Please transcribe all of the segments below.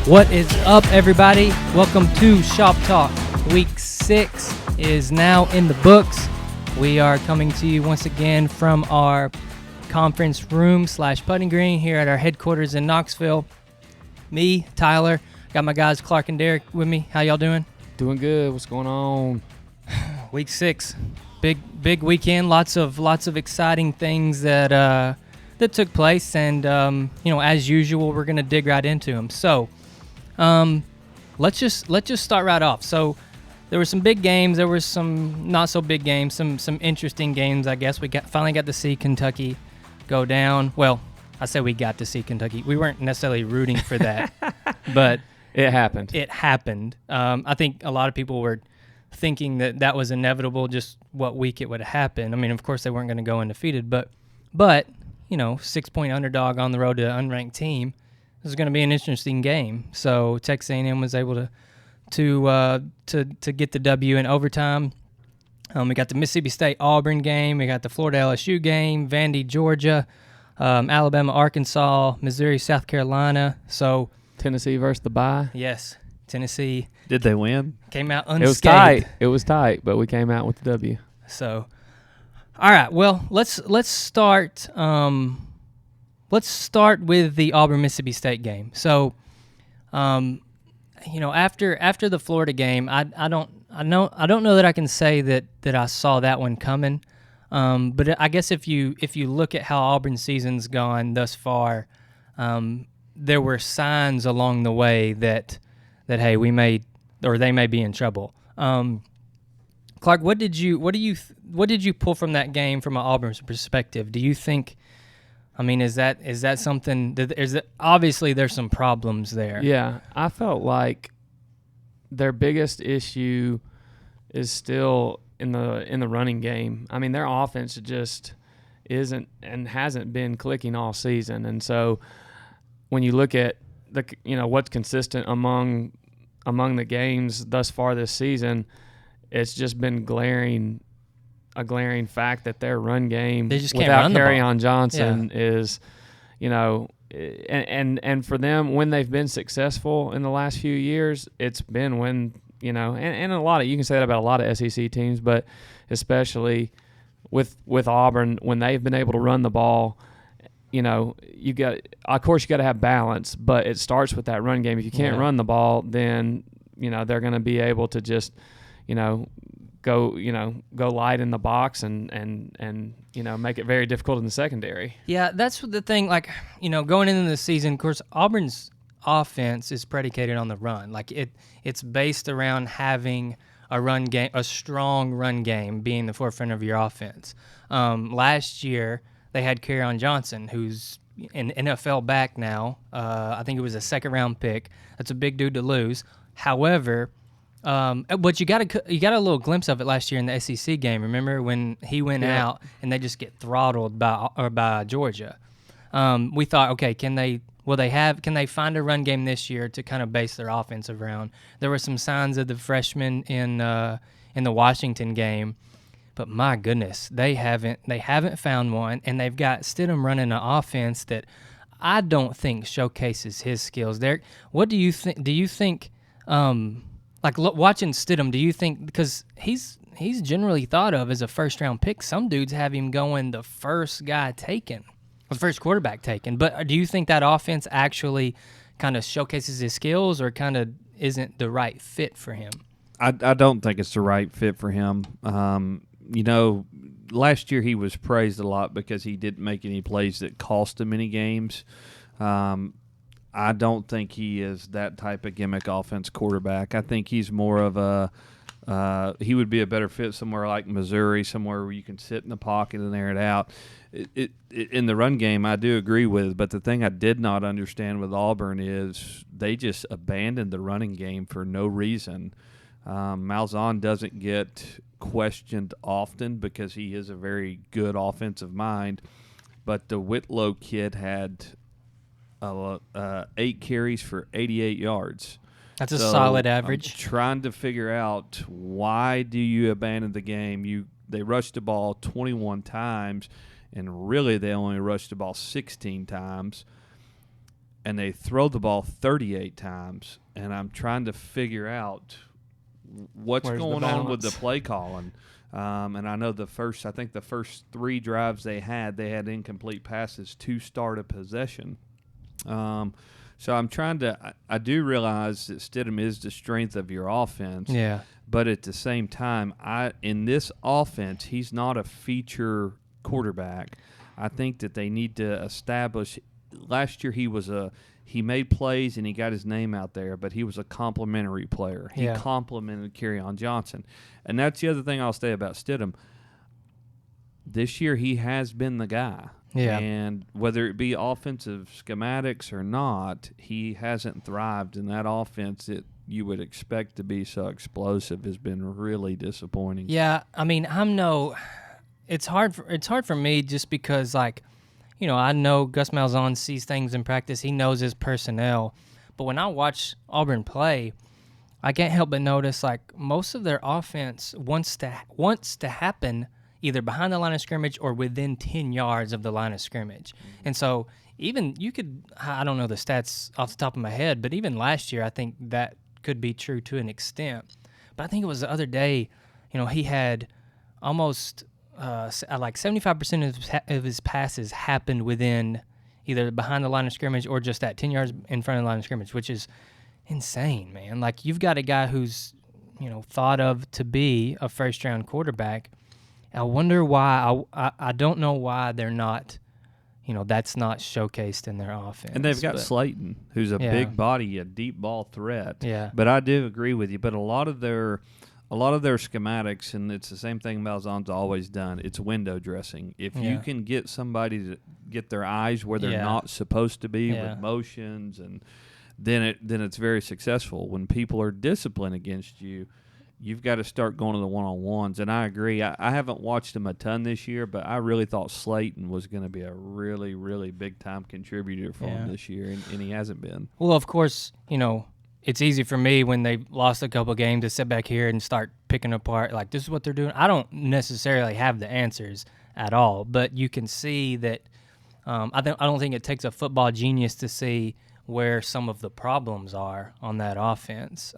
What is up, everybody? Welcome to Shop Talk. Week 6 is now in the books. We are coming to you once again from our conference room / putting green here at our headquarters in Knoxville. Me, Tyler, got my guys Clark and Derek with me. How y'all doing? Doing good. What's going on? Week 6, big weekend. Lots of exciting things that took place, and as usual, we're gonna dig right into them. So, let's just start right off. So, there were some big games. There were some not so big games. Some interesting games. I guess we finally got to see Kentucky go down. Well, I say we got to see Kentucky. We weren't necessarily rooting for that, but it happened. It happened. I think a lot of people were thinking that was inevitable, just what week it would happen. I mean, of course, they weren't going to go undefeated, but 6-point underdog on the road to an unranked team. This is going to be an interesting game. So Texas A&M was able to get the W in overtime. We got the Mississippi State-Auburn game. We got the Florida-LSU game, Vandy, Georgia, Alabama, Arkansas, Missouri, South Carolina. So Tennessee versus the bye. Yes, Tennessee. Did they win? Came out unscathed. It was tight, but we came out with the W. So, all right. Well, let's start. Let's start with the Auburn-Mississippi State game. So, after the Florida game, I don't know that I can say that I saw that one coming. But I guess if you look at how Auburn's season's gone thus far, there were signs along the way that hey, they may be in trouble. Clark, what did you pull from that game from an Auburn's perspective? Do you think? I mean, is that something? Obviously there's some problems there. Yeah, I felt like their biggest issue is still in the running game. I mean, their offense just isn't and hasn't been clicking all season, and so when you look at what's consistent among the games thus far this season, it's just been a glaring fact that their run game they just can't without run the ball. Kerryon Johnson is, and for them when they've been successful in the last few years, it's been when and a lot of, you can say that about a lot of SEC teams, but especially with Auburn when they've been able to run the ball. You got to have balance, but it starts with that run game. If you can't run the ball, then they're going to be able to just go light in the box and make it very difficult in the secondary. Yeah, that's the thing. Like, going into the season, of course, Auburn's offense is predicated on the run. Like it's based around having a run game, a strong run game being the forefront of your offense. Last year they had Kerryon Johnson, who's an NFL back now. I think it was a second-round pick. That's a big dude to lose. However, but you got a little glimpse of it last year in the SEC game. Remember when he went out and they just get throttled by Georgia? We thought, okay, can they find a run game this year to kind of base their offense around? There were some signs of the freshmen in the Washington game. But my goodness, they haven't found one, and they've got Stidham running an offense that I don't think showcases his skills. Derek, what do you think? Do you think, watching Stidham, do you think, because he's generally thought of as a first-round pick, some dudes have him going the first guy taken, the first quarterback taken. But do you think that offense actually kind of showcases his skills, or kind of isn't the right fit for him? I don't think it's the right fit for him. Last year he was praised a lot because he didn't make any plays that cost him any games. I don't think he is that type of gimmick offense quarterback. I think he's more of he would be a better fit somewhere like Missouri, somewhere where you can sit in the pocket and air it out. In the run game, I do agree with, but the thing I did not understand with Auburn is they just abandoned the running game for no reason. Malzahn doesn't get questioned often because he is a very good offensive mind, but the Whitlow kid had 8 carries for 88 yards. That's a solid average. I'm trying to figure out, why do you abandon the game? They rushed the ball 21 times, and really they only rushed the ball 16 times. and they throw the ball 38 times, and I'm trying to figure out what's Where's going the on with the balance? play calling. And I know the first 3 drives they had incomplete passes to start a possession. So I'm trying to – I do realize that Stidham is the strength of your offense. Yeah. But at the same time, in this offense, he's not a feature quarterback. I think that they need to establish – last year he made plays and he got his name out there, but he was a complimentary player. He complimented Kerryon Johnson. And that's the other thing I'll say about Stidham. This year he has been the guy. Yeah. And whether it be offensive schematics or not, he hasn't thrived in that offense that you would expect to be so explosive has been really disappointing. Yeah, I mean, it's hard for me just because, like, you know, I know Gus Malzahn sees things in practice. He knows his personnel. But when I watch Auburn play, I can't help but notice, like, most of their offense wants to happen either behind the line of scrimmage or within 10 yards of the line of scrimmage. Mm-hmm. And so even I don't know the stats off the top of my head, but even last year I think that could be true to an extent. But I think it was the other day, you know, he had almost like 75% of his passes happened within either behind the line of scrimmage or just at 10 yards in front of the line of scrimmage, which is insane, man. Like, you've got a guy who's, you know, thought of to be a first-round quarterback. I wonder why. I don't know why they're not, you know, that's not showcased in their offense. And they've got Slayton, who's a big body, a deep ball threat. Yeah. But I do agree with you. But a lot of their schematics, and it's the same thing Malzahn's always done. It's window dressing. If you can get somebody to get their eyes where they're not supposed to be with motions, and then it's very successful. When people are disciplined against you, you've got to start going to the one-on-ones. And I agree. I haven't watched him a ton this year, but I really thought Slayton was going to be a really, really big-time contributor for him this year, and he hasn't been. Well, of course, you know, it's easy for me when they've lost a couple games to sit back here and start picking apart, like, this is what they're doing. I don't necessarily have the answers at all, but you can see that I don't think it takes a football genius to see where some of the problems are on that offense.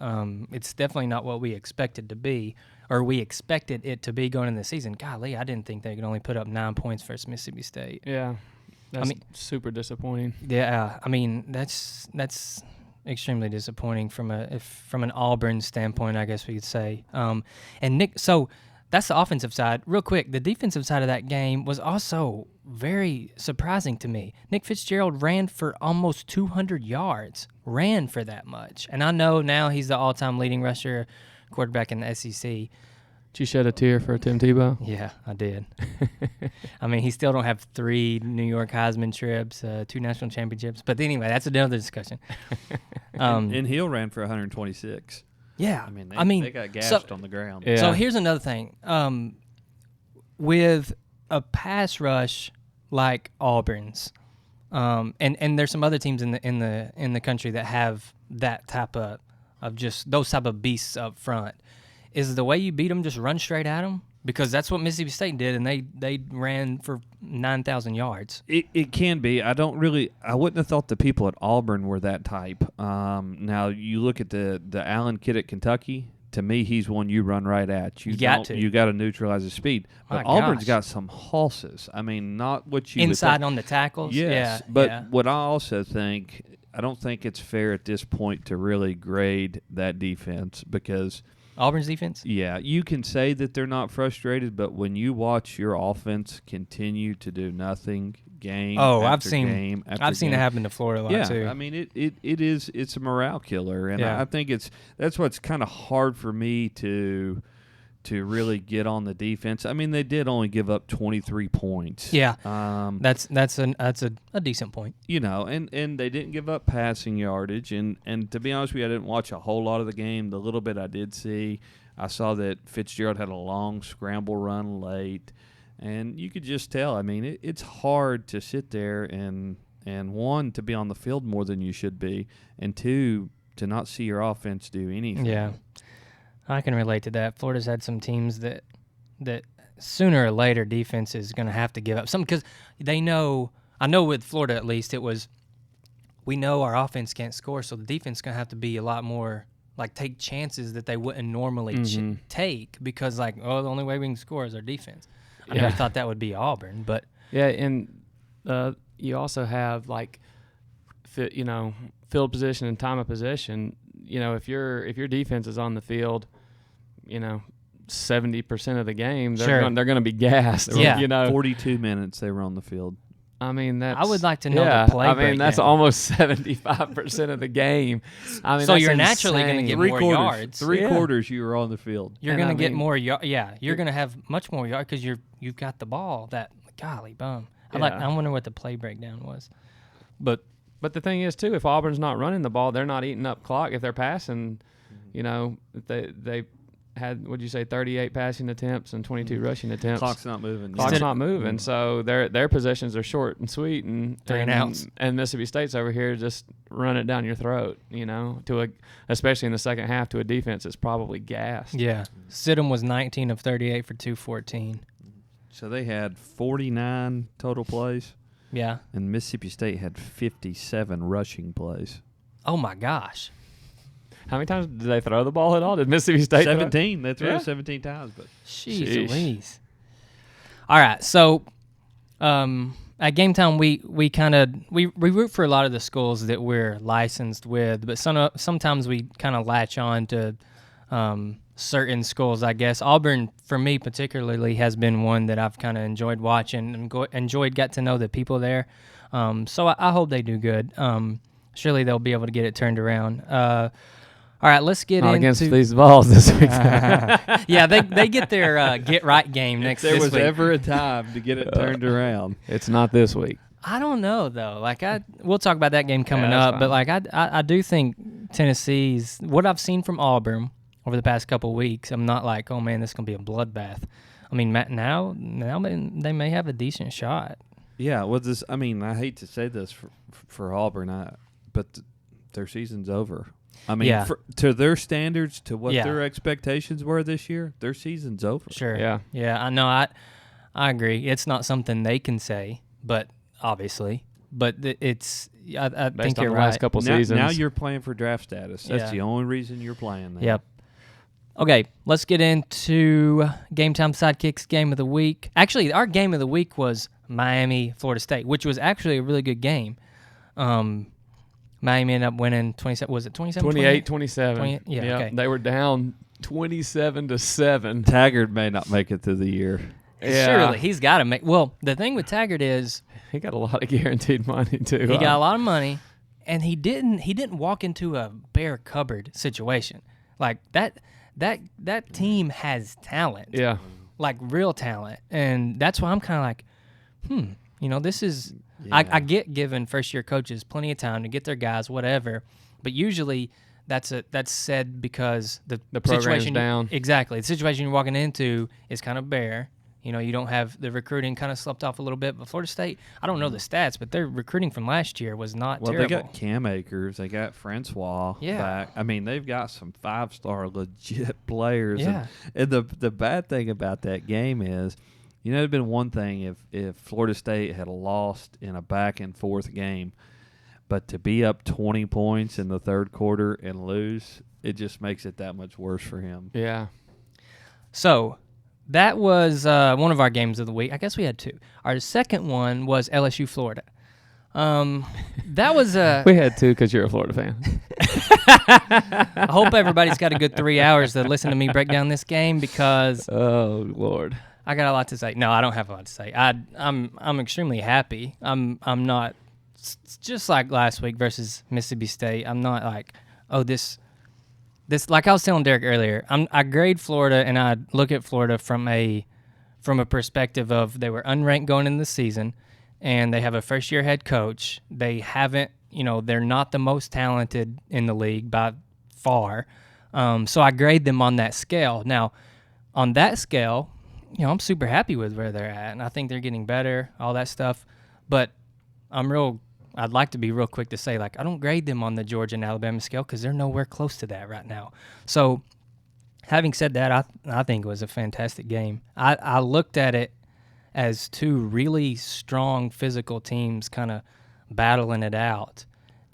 It's definitely not what we expected to be, or we expected it to be going into the season. Golly, I didn't think they could only put up 9 points versus Mississippi State. Yeah, that's super disappointing. Yeah, I mean, that's extremely disappointing from an Auburn standpoint, I guess we could say. And Nick, so that's the offensive side. Real quick, the defensive side of that game was also very surprising to me. Nick Fitzgerald ran for almost 200 yards, ran for that much. And I know now he's the all-time leading rusher quarterback in the SEC. Did you shed a tear for Tim Tebow? Yeah, I did. I mean, he still don't have 3 New York Heisman trips, 2 national championships. But anyway, that's another discussion. And Hill ran for 126. Yeah. I mean, they got gashed on the ground. Yeah. So here's another thing. With a pass rush like Auburn's, and there's some other teams in the country that have that type of just those type of beasts up front. Is the way you beat them just run straight at them? Because that's what Mississippi State did, and they ran for 9,000 yards. It can be. I wouldn't have thought the people at Auburn were that type. Now, you look at the Allen kid at Kentucky. To me, he's one you run right at. You got to neutralize his speed. But Auburn's got some horses. I mean, not what you inside on the tackles. Yes, but what I also think, I don't think it's fair at this point to really grade that defense because Auburn's defense? Yeah, you can say that they're not frustrated, but when you watch your offense continue to do nothing game after game after I've seen it happen to Florida a lot too. Yeah, I mean it's a morale killer, and I think that's what's kind of hard for me to really get on the defense. I mean, they did only give up 23 points. Yeah, that's a decent point. You know, and they didn't give up passing yardage. And to be honest with you, I didn't watch a whole lot of the game. The little bit I did see, I saw that Fitzgerald had a long scramble run late, and you could just tell. I mean, it's hard to sit there and one, to be on the field more than you should be, and two, to not see your offense do anything. Yeah. I can relate to that. Florida's had some teams that sooner or later defense is going to have to give up something because they know. I know with Florida at least it was we know our offense can't score, so the defense is going to have to be a lot more, like, take chances that they wouldn't normally take because, like, the only way we can score is our defense. I never thought that would be Auburn, but. Yeah, and you also have, like, field position and time of possession. If your defense is on the field, 70% of the game, they're going to be gassed. Yeah. 42 minutes they were on the field. I mean, I would like to know the play I mean, that's breakdown. Almost 75% of the game. I mean, so that's you're naturally insane. going to get Three more quarters. yards. Three quarters you were on the field. You're And going I to get mean- more yards. Yeah, you're going to have much more yards because you've got the ball. That golly bum. I wonder what the play breakdown was. But the thing is, too, if Auburn's not running the ball, they're not eating up clock. If they're passing, if they had, would you say, 38 passing attempts and 22 rushing attempts. Clock's not moving. Clock's not moving, so their possessions are short and sweet, and 3 and outs. And Mississippi State's over here just run it down your throat, especially in the second half to a defense that's probably gassed. yeah, Stidham was 19 of 38 for 214. So they had 49 total plays, Yeah. and Mississippi State had 57 rushing plays. Oh my gosh. How many times did they throw the ball at all? Did Mississippi State 17. They threw Yeah. 17 times. But Jeez Louise. All right, so at Game Time, we root for a lot of the schools that we're licensed with, but sometimes we kind of latch on to certain schools, I guess. Auburn, for me particularly, has been one that I've kind of enjoyed watching and got to know the people there. So I hope they do good. Surely they'll be able to get it turned around. All right, let's get Not into against these balls this week. yeah, they get their get right game next. if there this was week. ever a time to get it turned around. It's not this week. I don't know though. Like we'll talk about that game coming that's up. fine. But like I do think Tennessee's what I've seen from Auburn over the past couple of weeks. I'm not like, oh man, this is gonna be a bloodbath. I mean, now they may have a decent shot. Yeah, well, I hate to say this for Auburn, but their season's over. I mean, Yeah. to their standards, to what Yeah. their expectations were this year, their season's over. Sure. Yeah. I know. I agree. It's not something they can say, but obviously, but it's. I Based think on you're the right. last couple Now seasons. you're playing for draft status. That's Yeah. the only reason you're playing there. Yep. Okay, let's get into Game Time Sidekicks Game of the Week. Actually, our Game of the Week was Miami, Florida State, which was actually a really good game. Miami ended up winning 27. Was it 27? 28-27. Yeah, okay. They were down 27-7. Taggart may not make it through the year. Yeah. Surely he's got to make. Well, the thing with Taggart is He got a lot of guaranteed money too. he got a lot of money, and he didn't walk into a bare cupboard situation like that. That team has talent. Yeah. Like real talent, and that's why I'm kind of like, this is. I get giving first year coaches plenty of time to get their guys, whatever, but usually that's said because the program's situation down. Exactly, the situation you're walking into is kind of bare. You don't have the recruiting kind of slept off a little bit. But Florida State, I don't know the stats, but their recruiting from last year was not terrible. They got Cam Akers. They got Francois back. I mean, they've got some 5-star legit players. Yeah. And the bad thing about that game is, it'd been one thing if Florida State had lost in a back-and-forth game, but to be up 20 points in the third quarter and lose, it just makes it that much worse for him. Yeah. So that was one of our games of the week. I guess we had two. Our second one was LSU Florida. That was We had two because you're a Florida fan. I hope everybody's got a good 3 hours to listen to me break down this game because Oh Lord. I got a lot to say. No, I don't have a lot to say. I'm extremely happy. I'm not just like last week versus Mississippi State. I'm not like, oh, this like I was telling Derek earlier. I grade Florida and I look at Florida from a perspective of they were unranked going into the season, and they have a first year head coach. They haven't, they're not the most talented in the league by far. So I grade them on that scale. Now, on that scale, I'm super happy with where they're at, and I think they're getting better, all that stuff. But I'd like to be real quick to say, like, I don't grade them on the Georgia and Alabama scale because they're nowhere close to that right now. So, having said that, I think it was a fantastic game. I looked at it as two really strong physical teams kind of battling it out.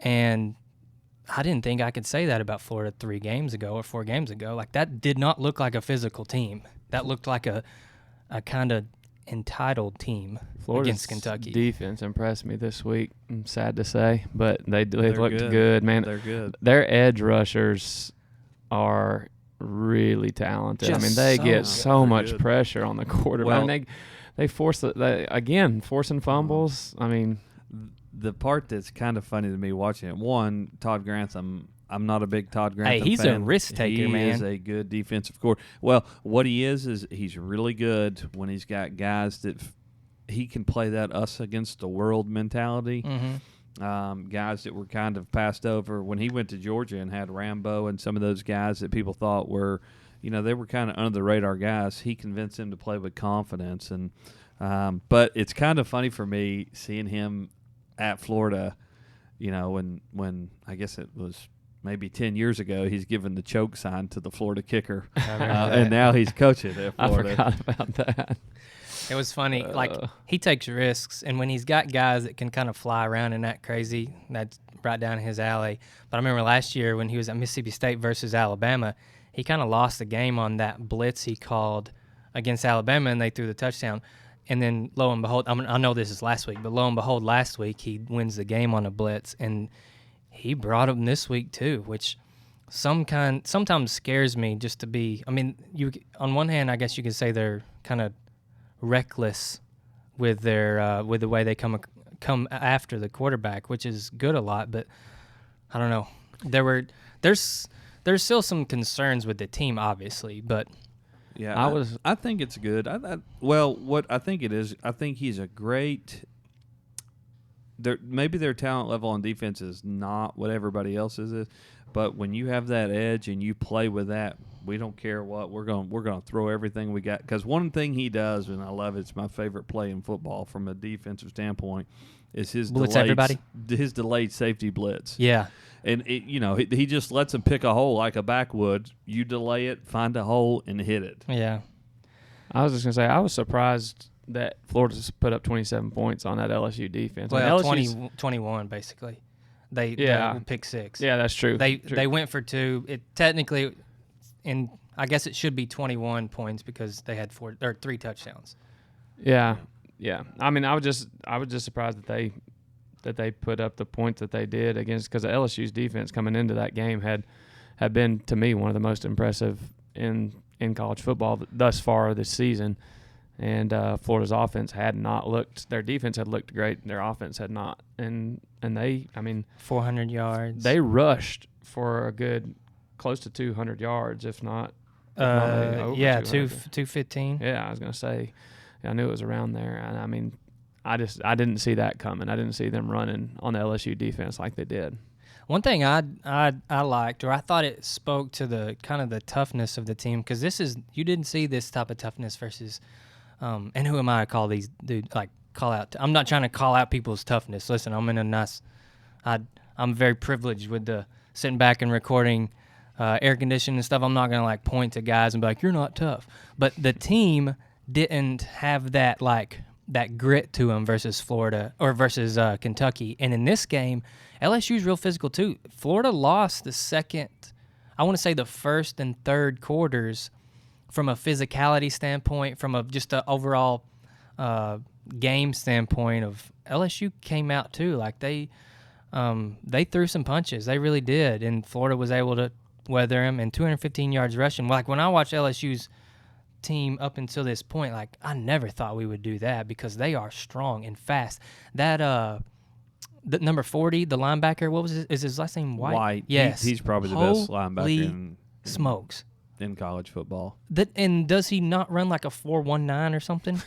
And I didn't think I could say that about Florida 3 games ago or 4 games ago. Like, that did not look like a physical team. That looked like a kind of entitled team against Kentucky. Defense impressed me this week. I'm sad to say, but they looked good. good, man. They're good. Their edge rushers are really talented. Just they so get good. so They're much good. pressure on the quarterback. Well, they force forcing fumbles. The part that's kind of funny to me watching it, one, Todd Grantham. I'm not a big Todd Grantham Hey, he's fan. a risk taker, man. He is a good defensive coordinator. Well, what he is he's really good when he's got guys that he can play that us against the world mentality. Mm-hmm. Guys that were kind of passed over when he went to Georgia and had Rambo and some of those guys that people thought were, they were kind of under the radar guys. He convinced them to play with confidence, and but it's kind of funny for me seeing him at Florida. When I guess it was maybe 10 years ago, he's given the choke sign to the Florida kicker, and now he's coaching at Florida. I forgot about that. It was funny. He takes risks, and when he's got guys that can kind of fly around and act crazy, that's right down his alley. But I remember last year when he was at Mississippi State versus Alabama, he kind of lost the game on that blitz he called against Alabama, and they threw the touchdown. And then, lo and behold, I know this is last week, but lo and behold, last week he wins the game on a blitz, and he brought him this week too, which sometimes scares me just to be. You on one hand, I guess you could say they're kind of reckless with their with the way they come after the quarterback, which is good a lot, but I don't know. There's still some concerns with the team, obviously, but. Yeah, I think it's good. What I think it is, I think he's a great. Maybe their talent level on defense is not what everybody else's is, but when you have that edge and you play with that, we don't care what we're going to throw everything we got. Because one thing he does, and I love it, it's my favorite play in football from a defensive standpoint, is his delayed safety blitz. Yeah. And he just lets him pick a hole like a backwood. You delay it, find a hole, and hit it. Yeah. I was just gonna say I was surprised that Florida put up 27 points on that LSU defense. Well, 21 basically. They pick 6. Yeah, that's true. They went for 2. It technically, I guess it should be 21 points because they had 3 touchdowns. Yeah. I was just surprised that they put up the points that they did against, because LSU's defense coming into that game had been, to me, one of the most impressive in college football thus far this season. And Florida's offense had not looked. Their defense had looked great. Their offense had not. And they, 400 yards. They rushed for a good close to 200 yards, if not. Over 215. Yeah, I was gonna say. I knew it was around there. And I didn't see that coming. I didn't see them running on the LSU defense like they did. One thing I liked, or I thought it spoke to the kind of the toughness of the team, because you didn't see this type of toughness versus, and who am I to call these dude call out? I'm not trying to call out people's toughness. Listen, I'm very privileged with the sitting back and recording air conditioning and stuff. I'm not gonna point to guys and be like, you're not tough. But the team didn't have that grit to them versus Florida or versus Kentucky. And in this game, LSU's real physical too. Florida lost the first and third quarters from a physicality standpoint, from just an overall game standpoint. Of LSU came out too. They threw some punches. They really did. And Florida was able to weather them, and 215 yards rushing. When I watch LSU's team up until this point, I never thought we would do that, because they are strong and fast. That the number 40, the linebacker, what was is his last name? White. Yes, he's probably the best linebacker smokes in college football. And does he not run like a 4.19 or something?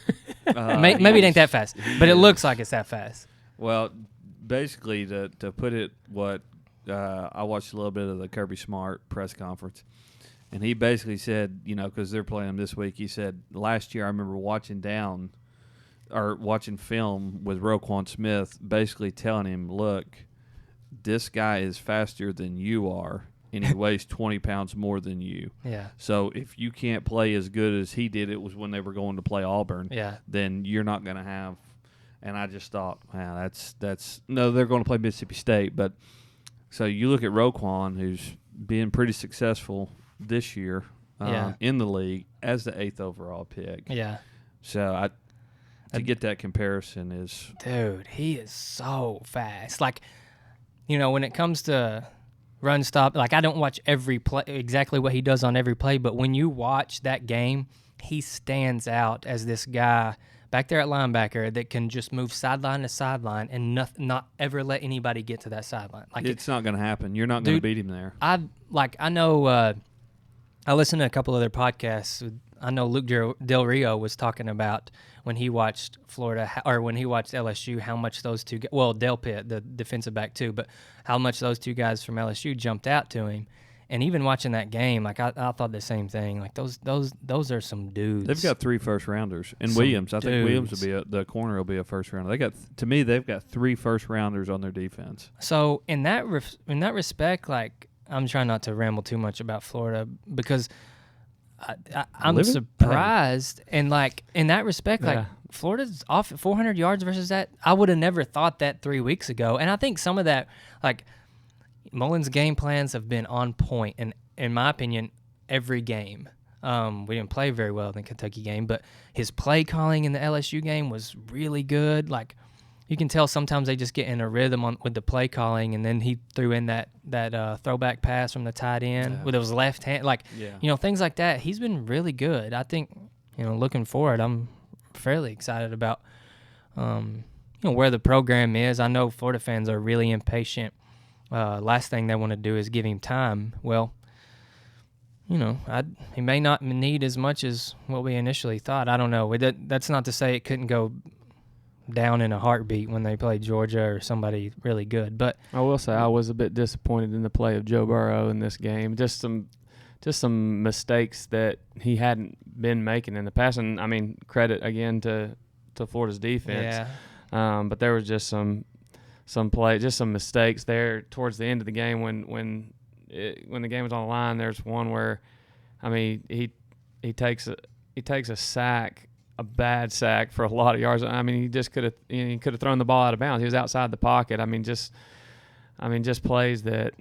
Maybe it ain't that fast, but it looks like it's that fast. Well, basically, to put it, I watched a little bit of the Kirby Smart press conference. And he basically said, because they're playing him this week, he said, last year I remember watching film with Roquan Smith, basically telling him, look, this guy is faster than you are, and he weighs 20 pounds more than you. Yeah. So if you can't play as good as he did, it was when they were going to play Auburn, then you're not going to have. And I just thought, wow, that's no, they're going to play Mississippi State, but So you look at Roquan, who's being pretty successful this year in the league as the 8th overall pick. Yeah. So to get that comparison is... Dude, he is so fast. Like, when it comes to run stop, like I don't watch every play, exactly what he does on every play, but when you watch that game, he stands out as this guy back there at linebacker that can just move sideline to sideline and not ever let anybody get to that sideline. Like it's not going to happen. You're not going to beat him there. I know I listened to a couple other podcasts. I know Luke Del Rio was talking about when he watched Florida or when he watched LSU, how much those two, Del Pitt, the defensive back too, but how much those two guys from LSU jumped out to him. And even watching that game, like I thought the same thing. Like those are some dudes. They've got 3 first-rounders. And Williams, I think Williams the corner will be a first-rounder. They've got 3 first-rounders on their defense. So in that respect, like I'm trying not to ramble too much about Florida because I'm surprised. And like in that respect, like Florida's off 400 yards versus that. I would have never thought that 3 weeks ago. And I think some of that, like Mullen's game plans have been on point, and in my opinion, every game. We didn't play very well in the Kentucky game, but his play calling in the LSU game was really good. Like you can tell sometimes they just get in a rhythm with the play calling, and then he threw in that throwback pass from the tight end with his left hand, things like that. He's been really good. I think looking forward, I'm fairly excited about where the program is. I know Florida fans are really impatient. Last thing they want to do is give him time. Well, he may not need as much as what we initially thought. I don't know. That's not to say it couldn't go down in a heartbeat when they play Georgia or somebody really good. But I will say I was a bit disappointed in the play of Joe Burrow in this game. Just some mistakes that he hadn't been making in the past. And I mean, credit again to Florida's defense. Yeah. But there was just some mistakes there towards the end of the game when the game was on the line. There's one where, I mean, he takes a sack, a bad sack for a lot of yards. I mean, he just could have thrown the ball out of bounds. He was outside the pocket. I mean, just plays that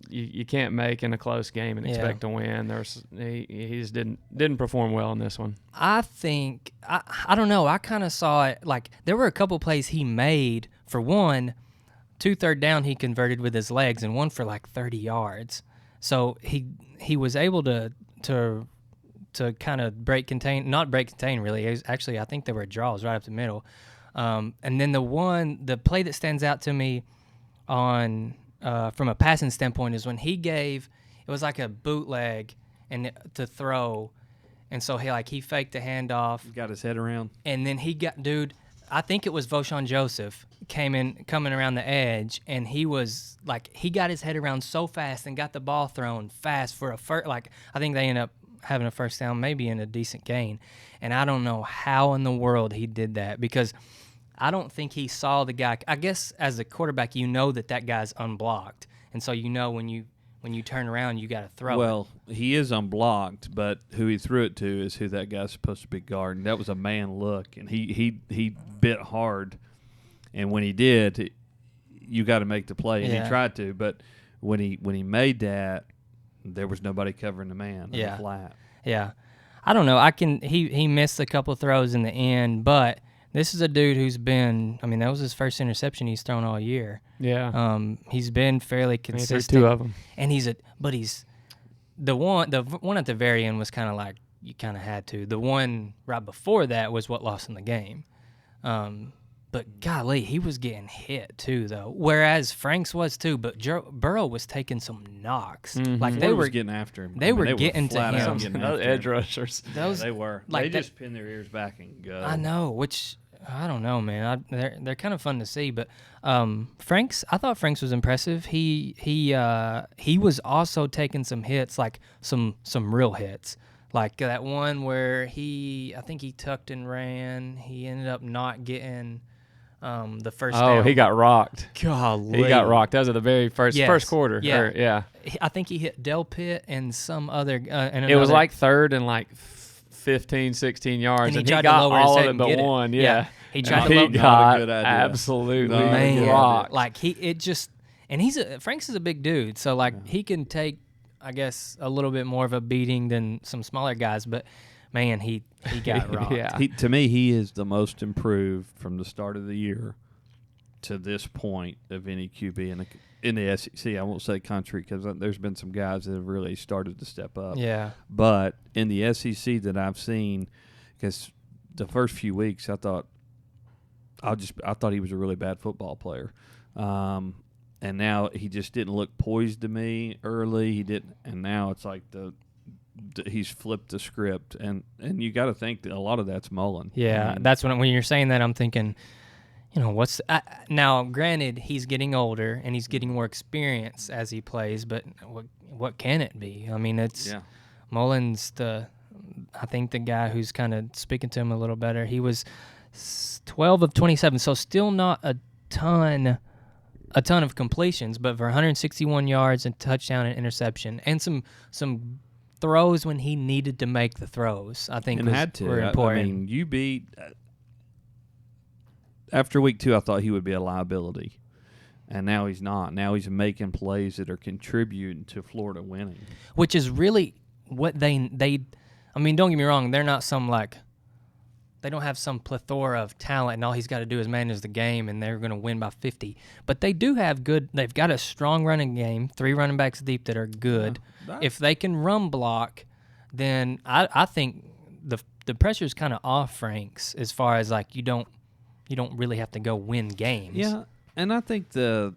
you can't make in a close game and expect to win. He just didn't perform well in this one. I think I don't know. I kind of saw it like there were a couple plays he made. For one, 2 third down he converted with his legs, and one for like 30 yards. So he was able to kind of not break contain really. Actually, I think there were draws right up the middle. And then the play that stands out to me on from a passing standpoint is when it was like a bootleg and to throw, and so he faked the handoff, got his head around, and then I think it was Voshawn Joseph coming around the edge, and he got his head around so fast and got the ball thrown fast for a first. Like I think they end up having a first down, maybe in a decent gain, and I don't know how in the world he did that because I don't think he saw the guy. I guess as a quarterback, that guy's unblocked, and so when you turn around, you got to throw. Well, he is unblocked, but who he threw it to is who that guy's supposed to be guarding. That was a man look, and he bit hard, and when he did, you got to make the play, and he tried to, but when he made that, there was nobody covering the man in the flat. Yeah, I don't know. He missed a couple throws in the end, but this is a dude who's been. I mean, that was his first interception he's thrown all year. Yeah. He's been fairly consistent. He threw 2 of them. And he's the one at the very end was kind of like you kind of had to. The one right before that was what lost in the game. But golly, he was getting hit too, though. Whereas Franks was too, but Burrow was taking some knocks. Mm-hmm. Like they were getting after him. They were getting to him. Those edge rushers. They were. Like they just pin their ears back and go. I know, which I don't know, man. They're kind of fun to see, but Franks. I thought Franks was impressive. He was also taking some hits, like some real hits. Like that one where I think he tucked and ran. He ended up not getting the first down. Oh, he got rocked. Golly. He got rocked. That was at the very first quarter. Yeah. I think he hit Del Pitt and some other. It was like 3rd and like 15, 16 yards, and he got all of it but one. Yeah. He tried to lower. He got absolutely rocked. Like And Franks is a big dude, so like he can take, I guess, a little bit more of a beating than some smaller guys. But man, he got rocked. Yeah. To me, he is the most improved from the start of the year to this point of any QB in the SEC. I won't say country because there's been some guys that have really started to step up. Yeah. But in the SEC that I've seen, because the first few weeks I thought he was a really bad football player. And now he just didn't look poised to me early. He didn't, and now it's like he's flipped the script, and you got to think that a lot of that's Mullen. Yeah, I mean, that's when you're saying that, I'm thinking, now granted he's getting older and he's getting more experience as he plays, but what can it be? I mean, Mullen's I think the guy who's kind of speaking to him a little better. He was 12 of 27, so still not a ton of completions, but for 161 yards and touchdown and interception, and some throws when he needed to make the throws, I think were important. I mean, you beat after week 2. I thought he would be a liability, and now he's not. Now he's making plays that are contributing to Florida winning, which is really what they. I mean, don't get me wrong. They're not some they don't have some plethora of talent, and all he's got to do is manage the game, and they're going to win by 50. But they do have they've got a strong running game, 3 running backs deep that are good. Yeah, if they can run block, then I think the pressure is kind of off Franks as far as like you don't really have to go win games. Yeah, and I think the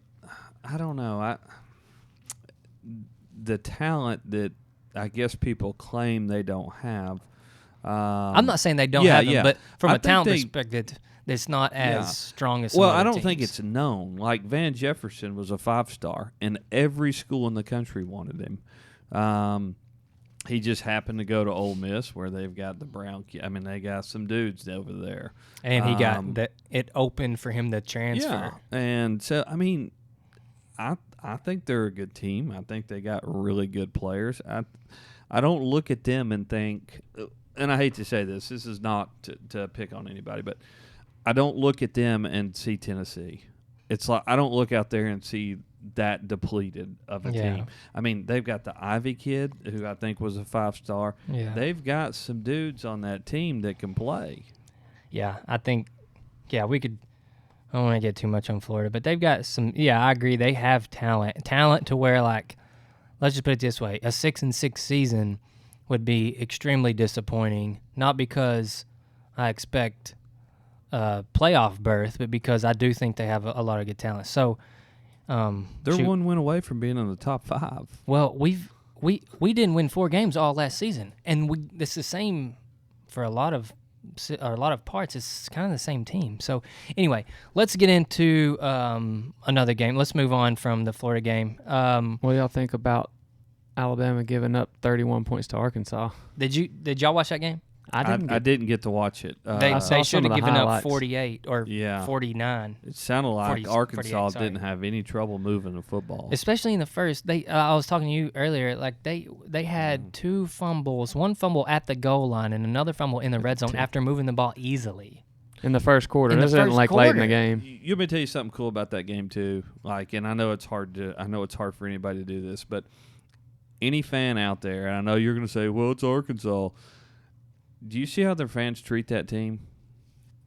talent that I guess people claim they don't have. I'm not saying they don't have them, but from a talent perspective, it's not as strong as some other I don't teams. think it's known. Like Van Jefferson was a 5-star, and every school in the country wanted him. He just happened to go to Ole Miss, where they've got the Brown. I mean, they got some dudes over there, and he got it open for him to transfer. Yeah, and so I mean, I think they're a good team. I think they got really good players. I don't look at them and think. And I hate to say this is not to pick on anybody, but I don't look at them and see Tennessee. It's like I don't look out there and see that depleted of a team. I mean, they've got the Ivy kid, who I think was a 5-star. Yeah. They've got some dudes on that team that can play. Yeah, I think, we could – I don't want to get too much on Florida, but they've got some – I agree. They have talent. Talent to where, like, let's just put it this way. A 6-6 season – would be extremely disappointing, not because I expect a playoff berth, but because I do think they have a lot of good talent. So they're one win away from being in the top 5. Well, we didn't win 4 games all last season, and it's the same for a lot of parts. It's kind of the same team. So anyway, let's get into another game. Let's move on from the Florida game. What do y'all think about Alabama giving up 31 points to Arkansas? Did y'all watch that game? I didn't get to watch it. They should have given up 48 or 49. It sounded like 40, Arkansas 48, didn't have any trouble moving the football, especially in the first. I was talking to you earlier. Like they had 2 fumbles, one fumble at the goal line and another fumble in the red zone after moving the ball easily. In the first quarter. This isn't like late in the game. Let me tell you something cool about that game too. Like, and I know it's hard for anybody to do this, but any fan out there, and I know you're going to say, well, it's Arkansas. Do you see how their fans treat that team?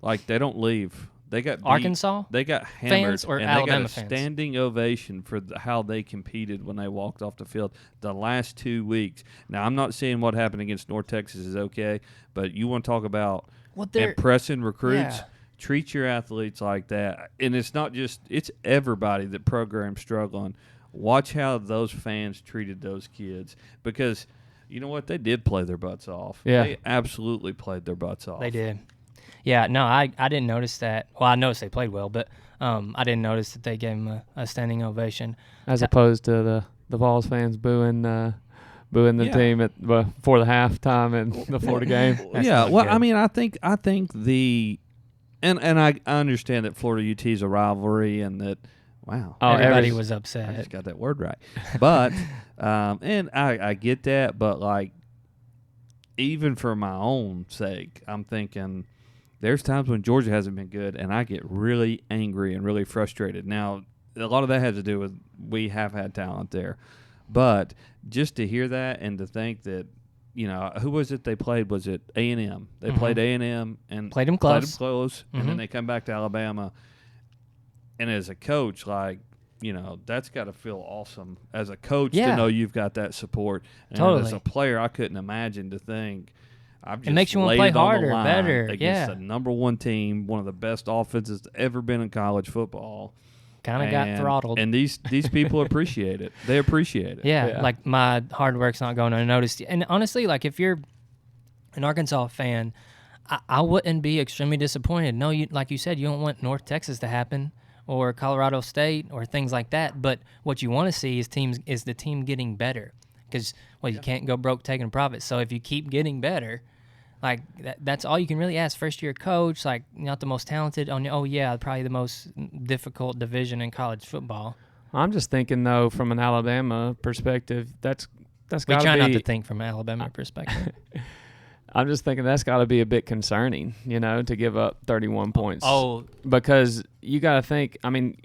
Like, they don't leave. They got Arkansas? They got hammered. Fans or and Alabama they got a fans? standing ovation for how they competed when they walked off the field the last 2 weeks. Now, I'm not saying what happened against North Texas is okay, but you want to talk about impressing recruits? Yeah. Treat your athletes like that. And it's not just – it's everybody that program's struggling. Watch how those fans treated those kids, because you know what? They did play their butts off. Yeah. They absolutely played their butts off. They did. Yeah, no, I didn't notice that. Well, I noticed they played well, but I didn't notice that they gave them a standing ovation. As opposed to the Vols fans booing the team before the halftime in the Florida game. Yeah, well, good. I mean, I think and I understand that Florida UT is a rivalry and that. Wow. Oh, everybody was upset. I just got that word right. But, and I get that, but, like, even for my own sake, I'm thinking there's times when Georgia hasn't been good, and I get really angry and really frustrated. Now, a lot of that has to do with we have had talent there. But just to hear that and to think that, who was it they played? Was it A&M? They played A&M and Played them close. and then they come back to Alabama. And as a coach, that's got to feel awesome as a coach to know you've got that support. And Totally. as a player, I couldn't imagine to think I've just It makes you want to laid play on the harder, line better. against the number one team, one of the best offenses that's ever been in college football. Kind of got throttled. And these people appreciate it. They appreciate it. Yeah, like my hard work's not going unnoticed. And honestly, like if you're an Arkansas fan, I wouldn't be extremely disappointed. No, like you said, you don't want North Texas to happen or Colorado State or things like that. But what you want to see is the team getting better because, you can't go broke taking profits. So if you keep getting better, like that's all you can really ask. First-year coach, like not the most talented, probably the most difficult division in college football. I'm just thinking though, from an Alabama perspective, that's got to be. We try not to think from an Alabama perspective. I'm just thinking that's got to be a bit concerning, to give up 31 points. Oh, because you got to think. I mean,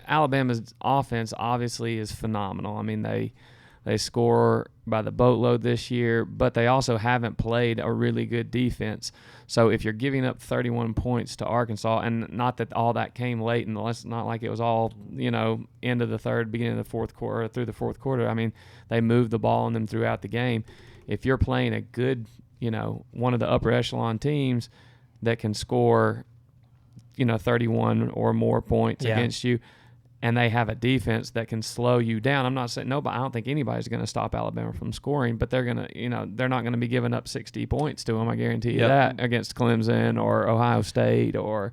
Alabama's offense obviously is phenomenal. I mean, they score by the boatload this year, but they also haven't played a really good defense. So if you're giving up 31 points to Arkansas, and not that all that came late, and it's not like it was all, end of the third, beginning of the fourth quarter, through the fourth quarter. I mean, they moved the ball on them throughout the game. If you're playing a good, one of the upper echelon teams that can score, 31 or more points against you, and they have a defense that can slow you down. I'm not saying I don't think anybody's going to stop Alabama from scoring, but they're going to, they're not going to be giving up 60 points to them. I guarantee you that against Clemson or Ohio State or,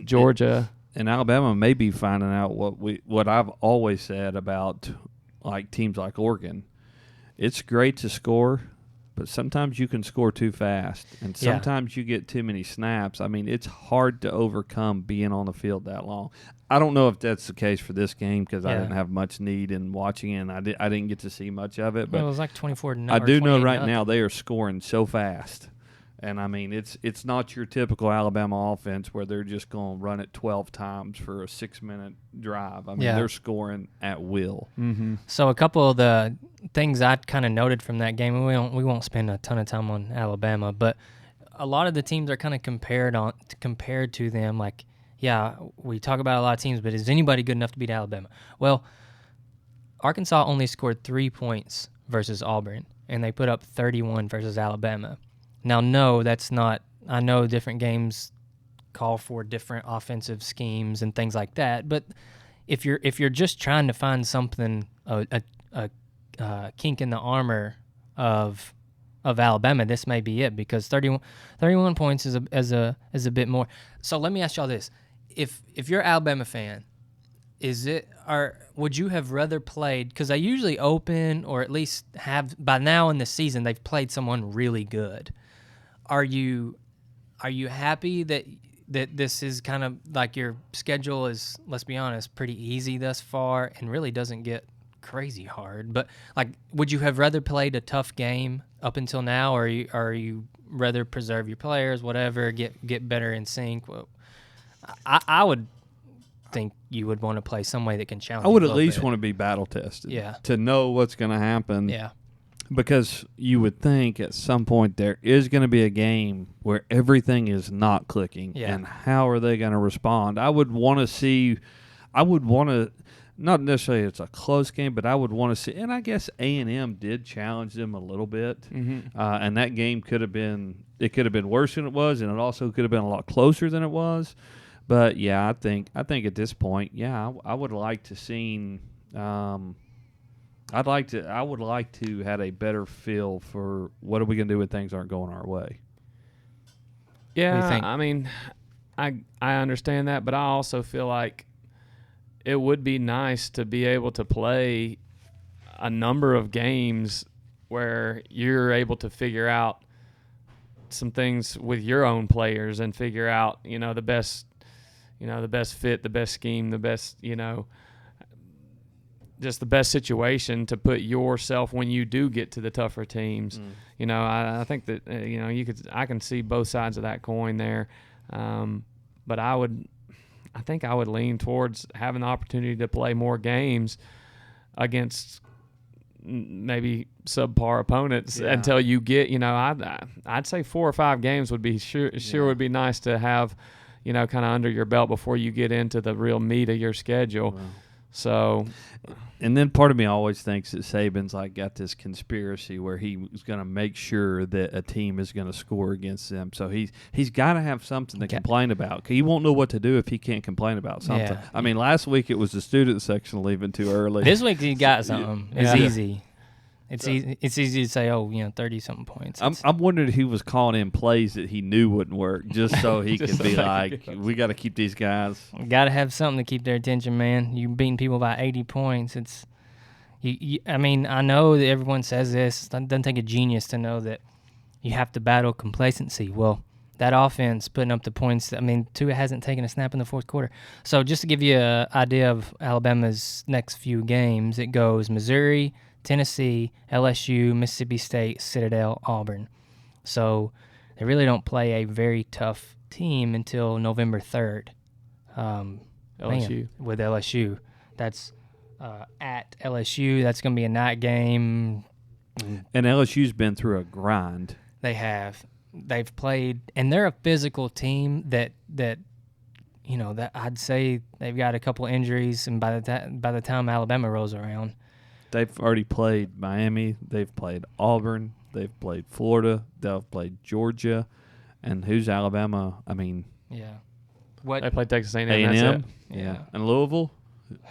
Georgia. And Alabama may be finding out what I've always said about like teams like Oregon. It's great to score, but sometimes you can score too fast, and sometimes you get too many snaps. I mean, it's hard to overcome being on the field that long. I don't know if that's the case for this game because I didn't have much need in watching it, and I didn't get to see much of it. But it was like 24-0. I do know right now they are scoring so fast. And, I mean, it's not your typical Alabama offense where they're just going to run it 12 times for a 6-minute drive. I mean, they're scoring at will. Mm-hmm. So a couple of the things I kind of noted from that game, and we won't spend a ton of time on Alabama, but a lot of the teams are kind of compared to them. Like, we talk about a lot of teams, but is anybody good enough to beat Alabama? Well, Arkansas only scored 3 points versus Auburn, and they put up 31 versus Alabama. Now, no, that's not – I know different games call for different offensive schemes and things like that, but if you're just trying to find something, a kink in the armor of Alabama, this may be it because 31 points is a bit more. So let me ask y'all this. If you're an Alabama fan, would you have rather played – because they usually open or at least have – by now in the season they've played someone really good. Are you happy that this is kind of like your schedule is, let's be honest, pretty easy thus far and really doesn't get crazy hard? But like, would you have rather played a tough game up until now, or are you rather preserve your players, whatever, get better in sync? Well, I would think you would want to play some way that can challenge. I would you at least want to be battle tested. Yeah. To know what's going to happen. Yeah. Because you would think at some point there is going to be a game where everything is not clicking. Yeah. And how are they going to respond? I would want to see – not necessarily it's a close game, but I would want to see – and I guess A&M did challenge them a little bit. Mm-hmm. And that game could have been worse than it was, and it also could have been a lot closer than it was. But, yeah, I think at this point, I would like to see I would like to have a better feel for what are we going to do when things aren't going our way. Yeah, I mean, I understand that, but I also feel like it would be nice to be able to play a number of games where you're able to figure out some things with your own players and figure out, the best fit, the best scheme, the best, just the best situation to put yourself when you do get to the tougher teams. I think that I can see both sides of that coin there, but I I think I would lean towards having the opportunity to play more games against maybe subpar opponents until you get, I'd say 4 or 5 games would be sure would be nice to have, kind of under your belt before you get into the real meat of your schedule. Wow. So, and then part of me always thinks that Saban's got this conspiracy where he's going to make sure that a team is going to score against them. So he's got to have something to complain about. He won't know what to do if he can't complain about something. Yeah. I mean, last week it was the student section leaving too early. This week he got something. It's easy. It's easy. It's easy to say, 30-something points. I'm wondering if he was calling in plays that he knew wouldn't work, just so he could be like, "We got to keep these guys." Got to have something to keep their attention, man. You beating people by 80 points. I mean, I know that everyone says this. It doesn't take a genius to know that you have to battle complacency. Well, that offense putting up the points. Tua hasn't taken a snap in the fourth quarter. So just to give you an idea of Alabama's next few games, it goes Missouri, Tennessee, LSU, Mississippi State, Citadel, Auburn. So they really don't play a very tough team until November 3rd. LSU. With LSU. That's at LSU. That's going to be a night game. And LSU's been through a grind. They have. They've played, and they're a physical team that that I'd say they've got a couple injuries, and by the time Alabama rolls around, they've already played Miami, they've played Auburn, they've played Florida, they've played Georgia, and who's Alabama? I mean, They played Texas A&M. A&M, yeah, and Louisville,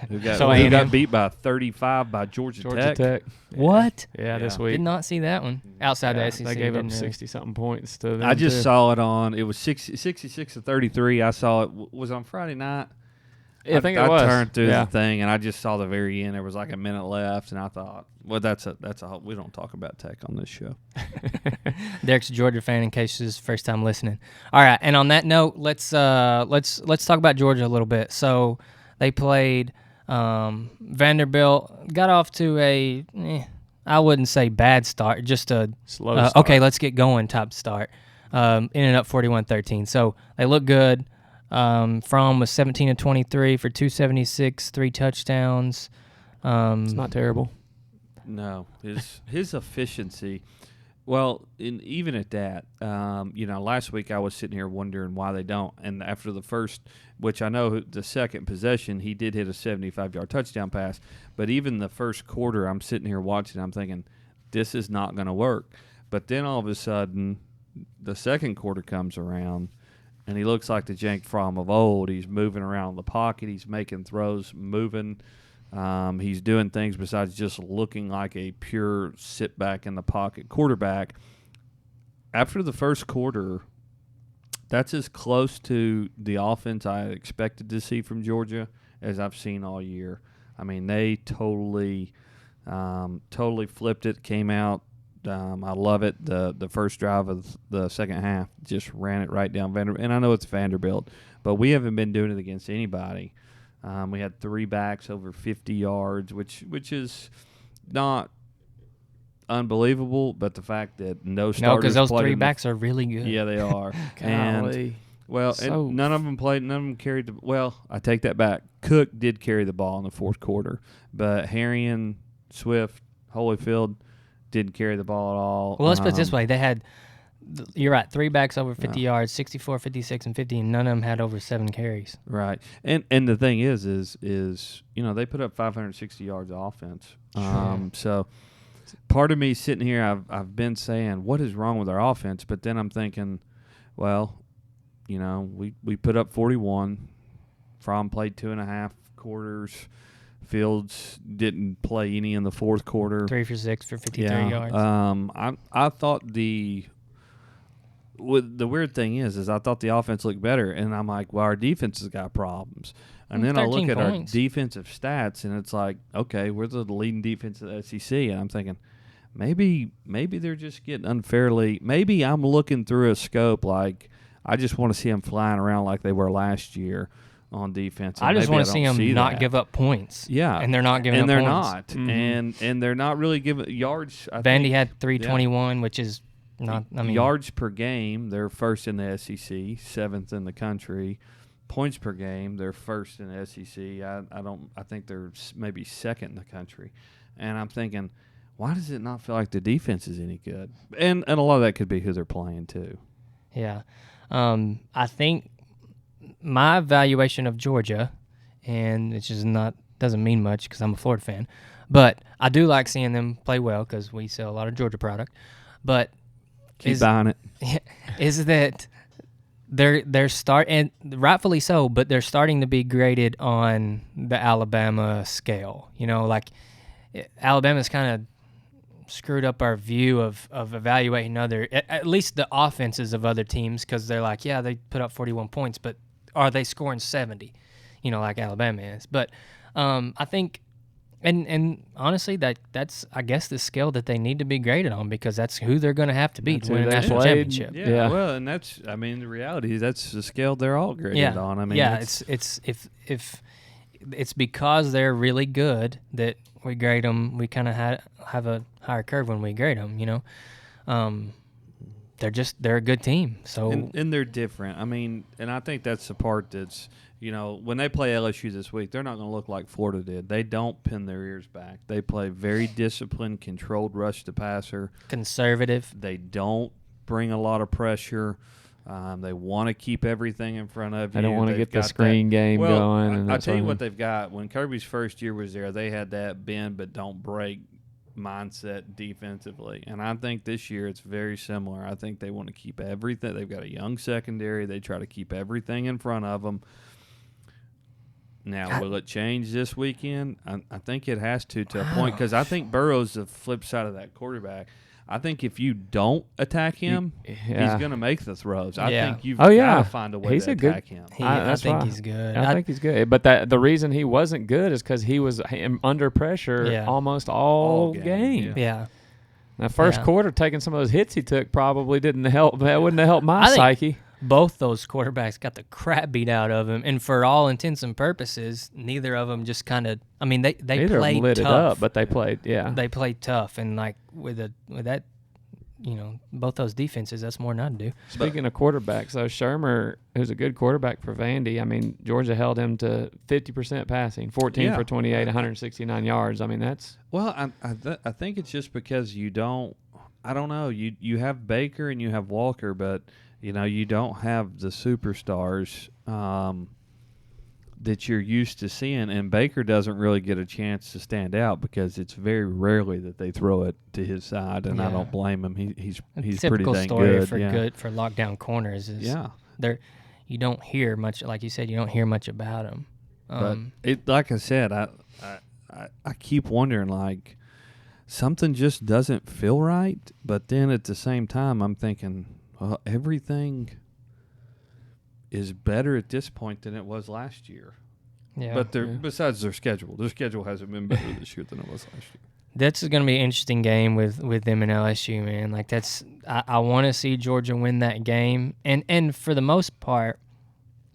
who A&M got beat by 35 by Georgia Tech. Yeah. What? Yeah, this week. Did not see that one outside the SEC. They gave up didn't really. 60-something points to them. I just saw it on. It was 66-33. I saw it was on Friday night. I think it was. I turned through the thing, and I just saw the very end. There was like a minute left, and I thought, well, that's a we don't talk about Tech on this show. Derek's a Georgia fan, in case this is his first time listening. All right, and on that note, let's talk about Georgia a little bit. So they played Vanderbilt, got off to I wouldn't say bad start, just a slow start. Okay, let's get going type start. Ended up 41-13. So they look good. Fromm was 17 of 23 for 276, 3 touchdowns. It's not terrible. No, his efficiency. Well, even at that, last week I was sitting here wondering why they don't. And after the first, which I know the second possession, he did hit a 75-yard touchdown pass. But even the first quarter, I'm sitting here watching, I'm thinking, this is not going to work. But then all of a sudden, the second quarter comes around, and he looks like the Jank Fromm of old. He's moving around the pocket. He's making throws, moving. He's doing things besides just looking like a pure sit-back-in-the-pocket quarterback. After the first quarter, that's as close to the offense I expected to see from Georgia as I've seen all year. I mean, they totally flipped it, came out. I love it. The first drive of the second half just ran it right down Vanderbilt. And I know it's Vanderbilt, but we haven't been doing it against anybody. We had 3 backs over 50 yards, which is not unbelievable, but the fact that no starters. No, because those 3 backs are really good. Yeah, they are. And none of them played. None of them carried the. Well, I take that back. Cook did carry the ball in the fourth quarter, but Harrion, Swift, Holyfield didn't carry the ball at all. Well, let's put it this way: they had. You're right. 3 backs over 50 yards, 64, 56, and 50, and none of them had over 7 carries. Right. And the thing is they put up 560 yards of offense. Sure. So part of me sitting here, I've been saying, what is wrong with our offense? But then I'm thinking, well, we put up 41. Fromm played 2.5 quarters. Fields didn't play any in the fourth quarter. 3 for 6 for 53 yards. I thought the weird thing is I thought the offense looked better, and I'm like, well, our defense has got problems. And then I look at our defensive stats, and it's like, okay, we're the leading defense of the SEC, and I'm thinking, maybe they're just getting unfairly. Maybe I'm looking through a scope like I just want to see them flying around like they were last year on defense. I just want to see them not give up points. Yeah, and they're not giving up points. And they're not, mm-hmm. and they're not really giving yards. Vandy had 321, which is. Not, yards per game, they're first in the SEC, 7th in the country. points per game, they're first in the SEC. I think they're maybe second in the country. And I'm thinking, why does it not feel like the defense is any good? And a lot of that could be who they're playing too. Yeah. I think my evaluation of Georgia, and it's just doesn't mean much because I'm a Florida fan, but I do like seeing them play well because we sell a lot of Georgia product. But Keep buying it. Is that they're and rightfully so, but they're starting to be graded on the Alabama scale. Like Alabama's kind of screwed up our view of evaluating at least the offenses of other teams, because they're like, yeah, they put up 41 points, but are they scoring 70? Like Alabama is. But I think, and honestly, that's I guess the scale that they need to be graded on, because that's who they're going to have to beat to win a national championship. Yeah, well, and the reality is that's the scale they're all graded on. I mean, it's it's because they're really good that we grade them. We kind of have a higher curve when we grade them. They're a good team. So and they're different. I mean, and I think that's the part that's, when they play LSU this week, they're not going to look like Florida did. They don't pin their ears back. They play very disciplined, controlled rush to passer. Conservative. They don't bring a lot of pressure. They want to keep everything in front of you. They don't want to get the screen game going. I'll tell you what they've got. When Kirby's first year was there, they had that bend but don't break mindset defensively. And I think this year it's very similar. I think they want to keep everything. They've got a young secondary. They try to keep everything in front of them. Now, will it change this weekend? I think it has to a point, because I think Burrow's the flip side of that quarterback. I think if you don't attack him, he's going to make the throws. I think you've got to find a way to attack him. I think he's good. I think he's good. But the reason he wasn't good is because he was under pressure almost all game. Yeah. That first quarter, taking some of those hits he took probably didn't help. That wouldn't have helped my psyche. Both those quarterbacks got the crap beat out of him, and for all intents and purposes, neither of them just kind of. I mean, they played lit tough, it up, but they played, They played tough, and like with that, both those defenses, that's more than I'd do. Speaking of quarterbacks, though, Shermer, who's a good quarterback for Vandy, I mean, Georgia held him to 50% passing, 14 for 28, 169 yards. I mean, that's I think it's just because you don't. I don't know. You have Baker and you have Walker, but. You don't have the superstars that you're used to seeing, and Baker doesn't really get a chance to stand out because it's very rarely that they throw it to his side, and I don't blame him. He's pretty dang good. For lockdown corners is you don't hear much, like you said, you don't hear much about him. But like I said, I keep wondering, like, something just doesn't feel right, but then at the same time I'm thinking, well, everything is better at this point than it was last year. Yeah. But besides their schedule hasn't been better this year than it was last year. That's going to be an interesting game with them and LSU, man. Like I want to see Georgia win that game, and for the most part,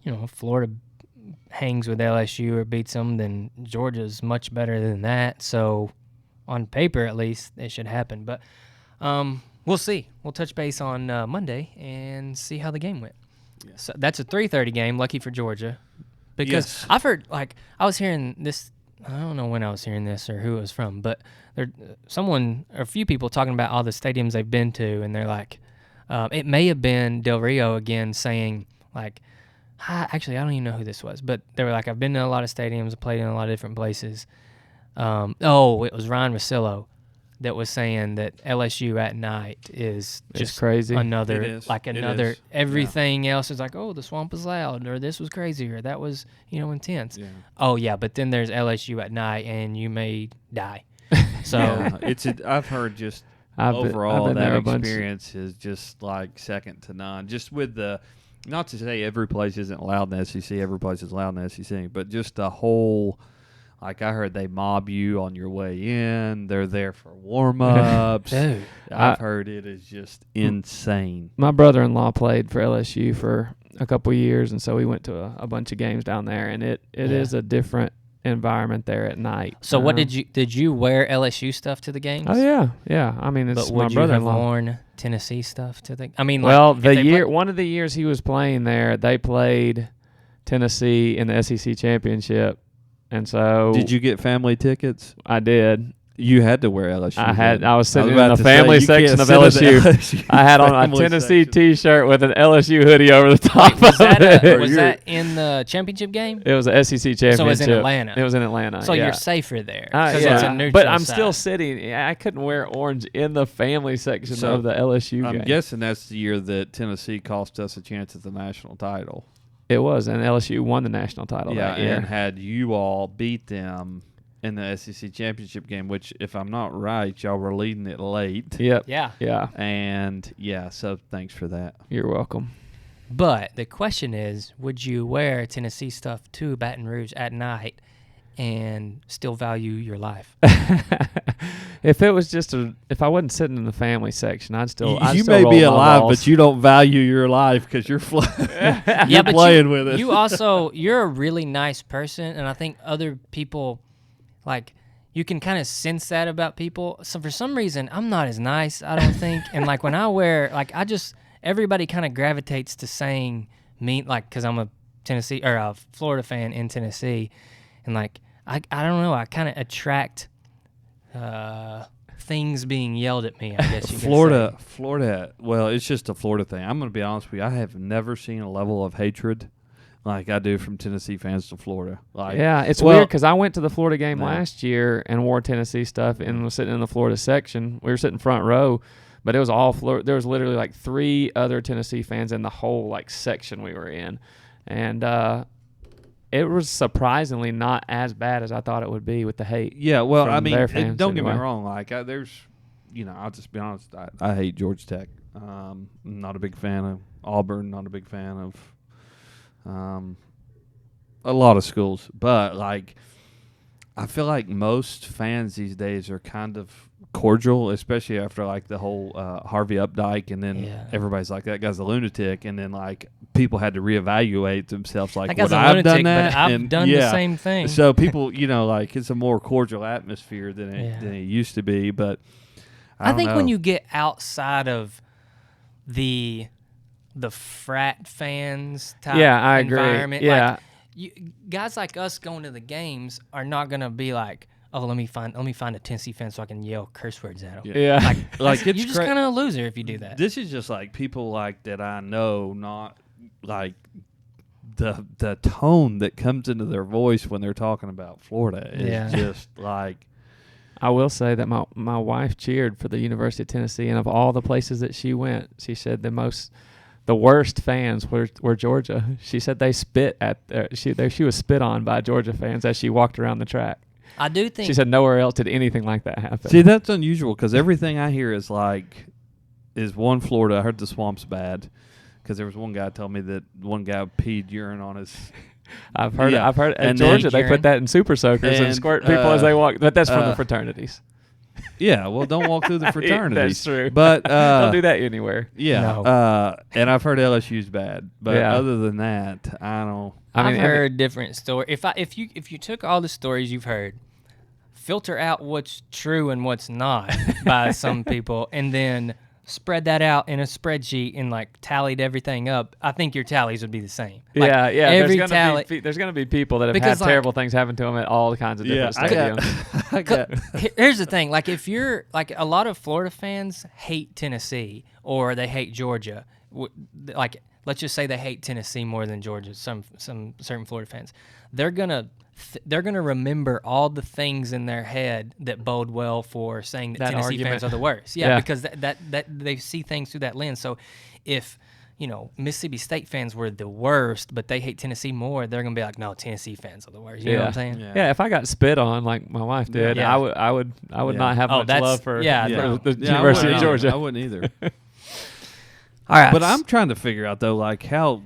if Florida hangs with LSU or beats them, then Georgia's much better than that. So, on paper at least, it should happen. But we'll see. We'll touch base on Monday and see how the game went. Yeah. So that's a 3:30 game. Lucky for Georgia, because I've heard, like, I was hearing this. I don't know when I was hearing this or who it was from, but a few people talking about all the stadiums they've been to, and they're like, it may have been Del Rio again saying, like, actually, I don't even know who this was, but they were like, I've been to a lot of stadiums, played in a lot of different places. It was Ryan Russillo that was saying that LSU at night is just crazy. Everything else is like, oh, the swamp was loud, or this was crazy, or that was, intense. Yeah. Oh yeah, but then there's LSU at night, and you may die. So I've heard just overall that experience is just like second to none. Just with not to say every place isn't loud in the SEC, every place is loud in the SEC, but just the whole. Like, I heard they mob you on your way in. They're there for warm-ups. Dude. I've heard it is just insane. My brother-in-law played for LSU for a couple years, and so we went to a bunch of games down there, and it is a different environment there at night. So what did you wear LSU stuff to the games? Oh, yeah. I mean, it's my brother-in-law. But would you have worn Tennessee stuff to the – I mean, well, one of the years he was playing there, they played – Tennessee in the SEC championship, and so Did you get family tickets? I did. You had to wear LSU. I was sitting in about the to say, family you can't section of sit in the LSU. LSU I had on a family Tennessee section. T-shirt with an LSU hoodie over the top Was of it. that in the championship game? It was a SEC championship. So it was in Atlanta. It was in Atlanta. So yeah. you're safer there because Yeah. it's a neutral But I'm side. still sitting. I couldn't wear orange in the family section So, of the LSU I'm game. guessing that's the year that Tennessee cost us a chance at the national title. It was, and LSU won the national title that year. And had you all beat them in the SEC championship game, which, if I'm not right, y'all were leading it late. Yep. Yeah. Yeah. And, so thanks for that. You're welcome. But the question is, would you wear Tennessee stuff to Baton Rouge at night and still value your life? If it was just if I wasn't sitting in the family section, I'd still. You may be alive, but you don't value your life because you're you're but playing with it. You're a really nice person, and I think other people, like, you can kind of sense that about people. So for some reason, I'm not as nice, I don't think. And like when I wear, like, everybody kind of gravitates to saying me, like, because I'm a Tennessee or a Florida fan in Tennessee, and like I don't know, I kind of attract things being yelled at me, I guess you Florida. could say. Florida. Well, it's just a Florida thing. I'm going to be honest with you. I have never seen a level of hatred like I do from Tennessee fans to Florida. Like, Yeah, it's weird because I went to the Florida game last year and wore Tennessee stuff and was sitting in the Florida section. We were sitting front row, but it was all Florida. There was literally like 3 other Tennessee fans in the whole like section we were in, and it was surprisingly not as bad as I thought it would be with the hate. Yeah, well, from I mean, their and fans don't get me anyway. wrong. Like, there's, I'll just be honest. I hate Georgia Tech. Not a big fan of Auburn. Not a big fan of a lot of schools. But, like, I feel like most fans these days are kind of cordial, especially after, like, the whole Harvey Updike, and then everybody's like, that guy's a lunatic, and then, like, people had to reevaluate themselves, like, That guy's would a I have lunatic, done that? but I've And, done the same thing. So people, like, it's a more cordial atmosphere than it used to be. But I think don't when know. you get outside of the frat fans type I agree. environment, Yeah. like, guys like us going to the games are not gonna be like, oh, let me find a Tennessee fan so I can yell curse words at him. Yeah. like You're just kind of a loser if you do that. This is just like people like that I know, not like the tone that comes into their voice when they're talking about Florida is just like. I will say that my wife cheered for the University of Tennessee, and of all the places that she went, she said the worst fans were Georgia. She said they spit at she was spit on by Georgia fans as she walked around the track. I do think She said nowhere else did anything like that happen. See, that's unusual because everything I hear is one Florida. I heard the swamp's bad because there was one guy told me that one guy peed urine on his. I've heard at And Georgia then- they put that in super soakers and squirt people as they walk, but that's from the fraternities. Yeah, well, don't walk through the fraternities. That's true. But Don't do that anywhere. Yeah, No. and I've heard LSU's bad, but other than that, I don't. I've heard different stories. If you took all the stories you've heard, filter out what's true and what's not by some people, and then spread that out in a spreadsheet and like tallied everything up, I think your tallies would be the same. Like, Every tally. There's gonna be people that have Because, had terrible things happen to them at all kinds of different stadiums. Here's the thing: like, if you're like, a lot of Florida fans hate Tennessee or they hate Georgia. Like, let's just say they hate Tennessee more than Georgia. Some certain Florida fans, they're gonna remember all the things in their head that bode well for saying that Tennessee argument. fans are the worst. Yeah, because that they see things through that lens. So if Mississippi State fans were the worst, but they hate Tennessee more, they're gonna be like, no, Tennessee fans are the worst. You know what I'm saying? Yeah, if I got spit on like my wife did, Yeah. I would not have much love for the Yeah, University of Georgia. I wouldn't either. All right, But I'm trying to figure out though, like, how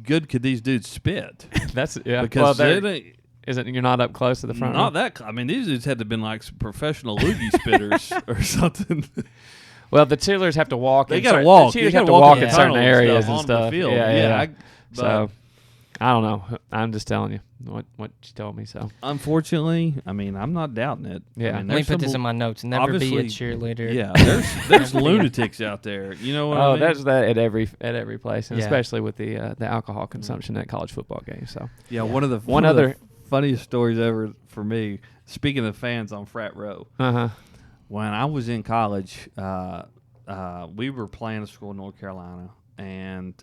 good could these dudes spit? That's Because you're not up close to the front. not that. I mean, these dudes had to have been like some professional loogie spitters or something. Well, the cheerleaders have to walk. They got gotta to walk. The You cheerleaders have gotta to walk in in certain tunnels areas on and stuff. the field. Yeah. So I don't know. I'm just telling you what you told me. So Unfortunately, I mean, I'm not doubting it. Yeah. I mean, Let me put this some- in my notes. Never be a obviously, cheerleader. Yeah, there's lunatics out there. You know what I mean? that's that at every place, and Yeah. especially with the alcohol consumption at college football games. So yeah. One of the funniest stories ever for me. Speaking of fans on frat row, when I was in college, we were playing a school in North Carolina, and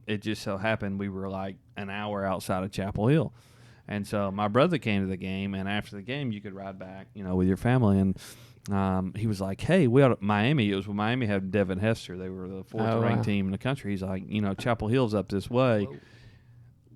it just so happened we were like an hour outside of Chapel Hill. And so my brother came to the game, and after the game, you could ride back, with your family. And he was like, "Hey, we ought to, Miami." It was when Miami had Devin Hester. They were the fourth-ranked team in the country. He's like, Chapel Hill's up this way. Whoa.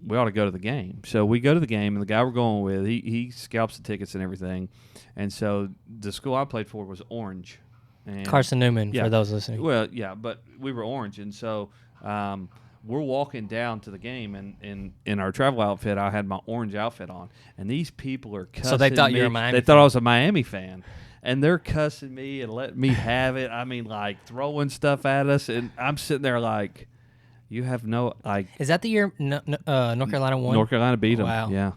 We ought to go to the game. So we go to the game, and the guy we're going with, he scalps the tickets and everything. And so the school I played for was Orange. And Carson Newman, for those listening. Well, yeah, but we were Orange, and so we're walking down to the game, and in our travel outfit, I had my orange outfit on, and these people are cussing. So they thought me. you were a Miami. They thought I was a Miami fan, and they're cussing me and letting me have it. I mean, like throwing stuff at us, and I'm sitting there like, you have no like. Is that the year North Carolina won? North Carolina beat them. Wow. Yeah.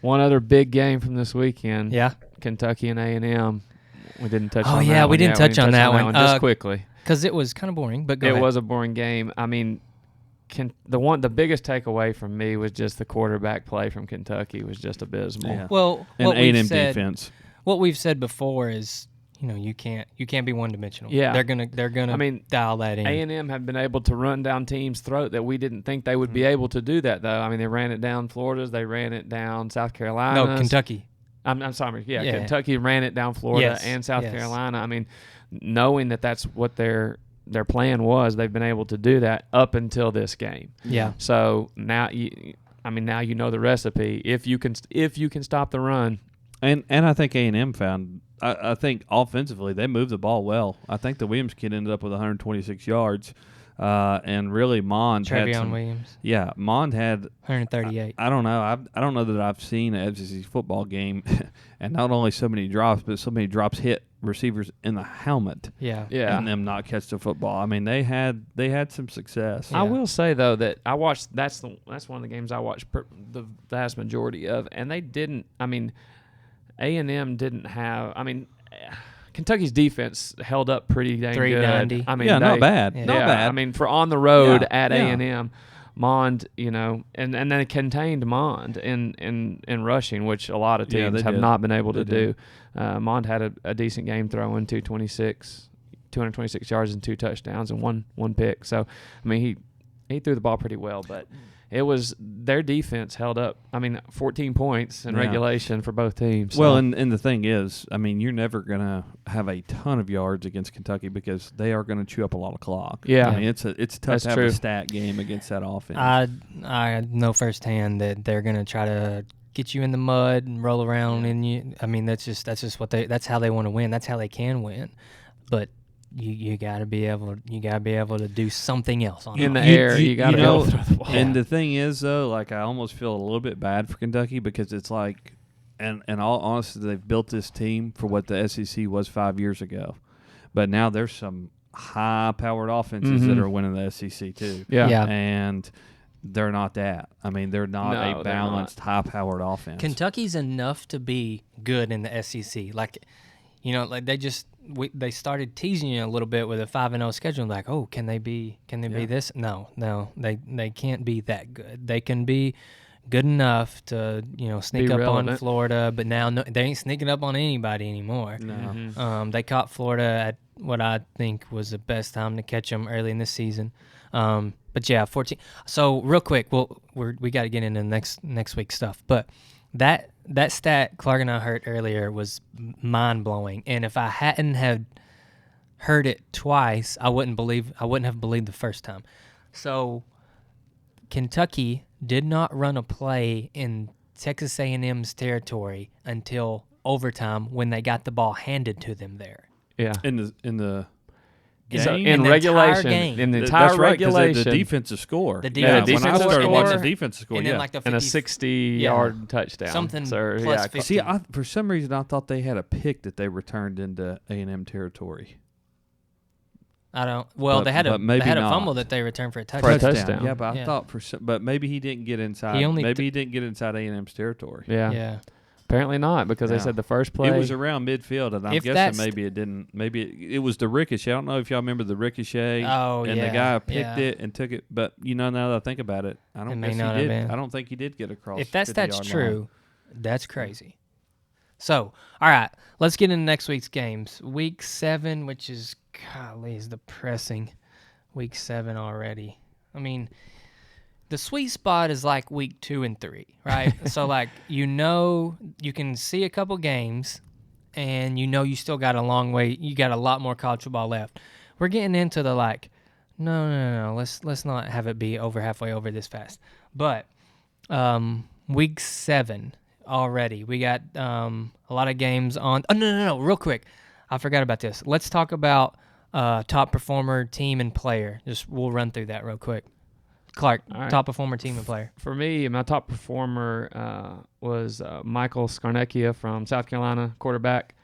one other big game from this weekend. Yeah. Kentucky and A&M. We didn't touch. Oh on yeah, that we one. didn't touch on that one. Just quickly. Because it was kind of boring, but go It ahead. was a boring game. I mean, the biggest takeaway from me was just the quarterback play from Kentucky was just abysmal. Yeah. Well, And what A&M we've said, defense. what we've said before is, you can't be one dimensional. Yeah. they're gonna. I mean, dial that in. A&M have been able to run down teams' throat that we didn't think they would be able to do that though. I mean, they ran it down Florida's, they ran it down South Carolina. No, Kentucky. I'm sorry. Yeah, Yeah. Kentucky ran it down Florida and South Carolina. I mean, knowing that that's what their plan was, they've been able to do that up until this game. Yeah. So now now you know the recipe. If you can stop the run. And I think A&M found. I think offensively they moved the ball well. I think the Williams kid ended up with 126 yards, and really Mond had Trevion Williams. Yeah, Mond had 138. I don't know. I don't know that I've seen an FCC football game, and not only so many drops, but so many drops hit receivers in the helmet. Yeah. And them not catch the football. I mean, they had some success. Yeah. I will say though that I watched. That's one of the games I watched the vast majority of, and they didn't. I mean, A&M didn't have. I mean, Kentucky's defense held up pretty dang 390. good. I mean, not bad. Yeah. Not bad. I mean, for on the road at Yeah. A&M, Mond, and then it contained Mond in rushing, which a lot of Yeah, teams they have did. not been able They to do. Mond had a decent game throwing 226 yards and 2 touchdowns and one pick. So, I mean, he threw the ball pretty well, but it was their defense held up. I mean, 14 points in regulation for both teams. So. Well, and the thing is, I mean, you're never going to have a ton of yards against Kentucky because they are going to chew up a lot of clock. Yeah. I mean, it's tough That's to have true. a stat game against that offense. I know firsthand that they're gonna try to get you in the mud and roll around in you. I mean, that's just that's how they want to win. That's how they can win. But you gotta be able to do something else on in the offense. air, you got to be able to throw the ball. And the thing is, though, like I almost feel a little bit bad for Kentucky because it's like, and all honesty, they've built this team for what the SEC was 5 years ago, but now there's some high-powered offenses that are winning the SEC too. Yeah. And they're not that. I mean, they're not No, a they're balanced, high-powered offense. Kentucky's enough to be good in the SEC. Like, like they started teasing you a little bit with a 5-0 schedule. Like, oh, can they be this? No, they can't be that good. They can be good enough to sneak Be up relevant. on Florida, but now they ain't sneaking up on anybody anymore. No. They caught Florida at what I think was the best time to catch them early in this season. But yeah, 14. So real quick, we got to get into next week's stuff. But that stat Clark and I heard earlier was mind blowing, and if I hadn't have heard it twice, I wouldn't have believed the first time. So Kentucky did not run a play in Texas A&M's territory until overtime when they got the ball handed to them there. Yeah. In the So game? in the regulation, entire game. in the entire That's right, 'cause regulation, the defensive score. The Yeah, defensive when I defensive started score, watching defensive score, and then like the 50, and a 60-yard touchdown. something So, plus yeah, 50. See, for some reason, I thought they had a pick that they returned into A&M territory. I don't. Well, But- they had but maybe a not. fumble that they returned for a For a touchdown. touchdown. Yeah, but I Yeah. thought but maybe he didn't get inside. only Maybe he didn't get inside A&M's territory. Yeah. Yeah. Apparently not, because they Yeah. said the first play. It was around midfield, and I'm If guessing that's- maybe it didn't. Maybe it was the ricochet. I don't know if y'all remember the ricochet. Oh, and yeah. the guy picked Yeah. it and took it. But now that I think about it, I It don't may guess he not have did. been. I don't think he did get across. If that's 50-yard line. true, that's crazy. So, all right, let's get into next week's games. Week 7, which is is depressing. Week 7 already. I mean, the sweet spot is like week 2 and 3, right? So, like, you can see a couple games, and you still got a long way. You got a lot more college football left. We're getting into the no. Let's not have it be over halfway over this fast. But week 7 already, we got a lot of games on. Oh no! Real quick, I forgot about this. Let's talk about top performer, team, and player. We'll run through that real quick. Clark, All right. top performer, team, and player. For me, my top performer was Michael Scarnecchia from South Carolina, quarterback.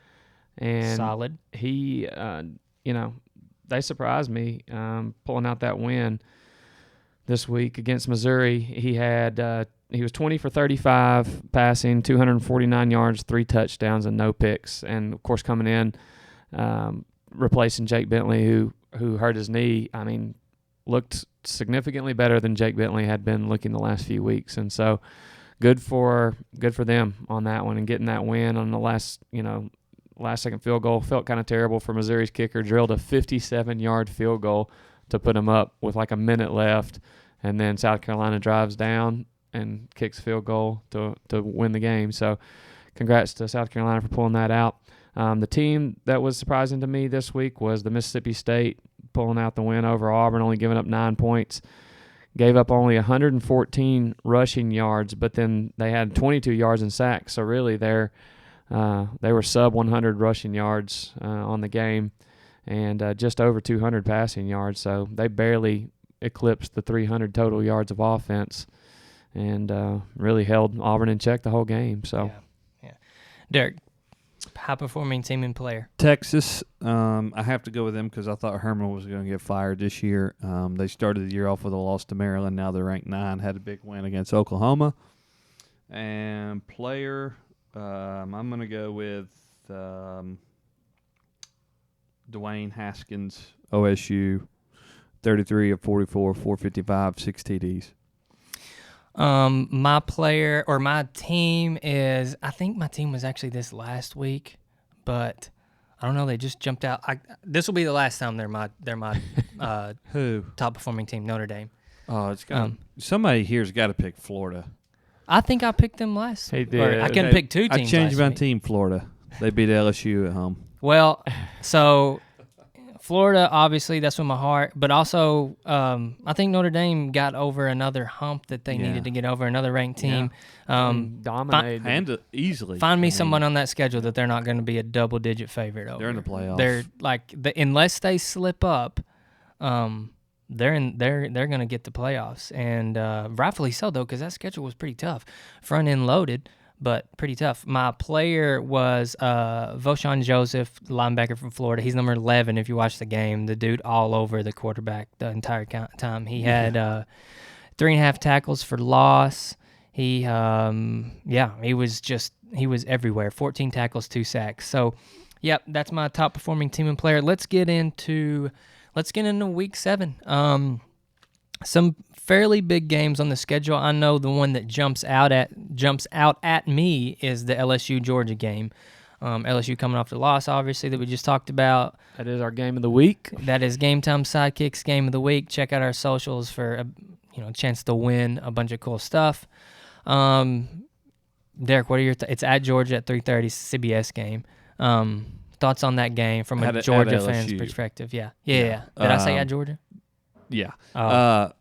And Solid. he, they surprised me pulling out that win this week against Missouri. He was 20 for 35 passing, 249 yards, 3 touchdowns, and no picks. And, of course, coming in, replacing Jake Bentley, who hurt his knee, looked significantly better than Jake Bentley had been looking the last few weeks. And so good for them on that one and getting that win on the last second field goal. Felt kind of terrible for Missouri's kicker. Drilled a 57-yard field goal to put him up with like a minute left. And then South Carolina drives down and kicks field goal to win the game. So congrats to South Carolina for pulling that out. The team that was surprising to me this week was the Mississippi State, pulling out the win over Auburn, only giving up 9 points. Gave up only 114 rushing yards, but then they had 22 yards in sacks. So really they were sub 100 rushing yards on the game and just over 200 passing yards. So they barely eclipsed the 300 total yards of offense and really held Auburn in check the whole game. So, yeah. Derek, high-performing team and player. Texas, I have to go with them because I thought Herman was going to get fired this year. They started the year off with a loss to Maryland. Now they're ranked 9, had a big win against Oklahoma. And player, I'm going to go with Dwayne Haskins, OSU, 33 of 44, 455, 6 TDs. My player or my team is, I think my team was actually this last week, but I don't know. They just jumped out. This will be the last time they're my Who? top performing team, Notre Dame. Oh, it's got somebody here's got to pick Florida. I think I picked them last. He Or did. I couldn't pick 2 teams. I changed last my week. team, Florida. They beat LSU at home. Well, so Florida, obviously, that's with my heart. But also, I think Notre Dame got over another hump that they needed to get over, another ranked team. Dominated. And easily. Find me someone on that schedule that they're not going to be a double-digit favorite over. They're in the playoffs. They're like unless they slip up, they're going to get the playoffs, and rightfully so though, because that schedule was pretty tough, front end loaded, but pretty tough. My player was Voshon Joseph, linebacker from Florida. He's number 11 if you watch the game. The dude all over the quarterback the entire time. He had 3.5 tackles for loss. He was everywhere. 14 tackles, 2 sacks. So, yep, that's my top performing team and player. Let's get into week 7. Some fairly big games on the schedule. I know the one that jumps out at me is the LSU Georgia game. LSU coming off the loss, obviously, that we just talked about. That is our game of the week. That is GameTime Sidekicks game of the week. Check out our socials for a chance to win a bunch of cool stuff. Derek, what are your it's at Georgia at 3:30, CBS game. Thoughts on that game from a Georgia fan's perspective? Yeah. Did I say at Georgia? Yeah. Oh.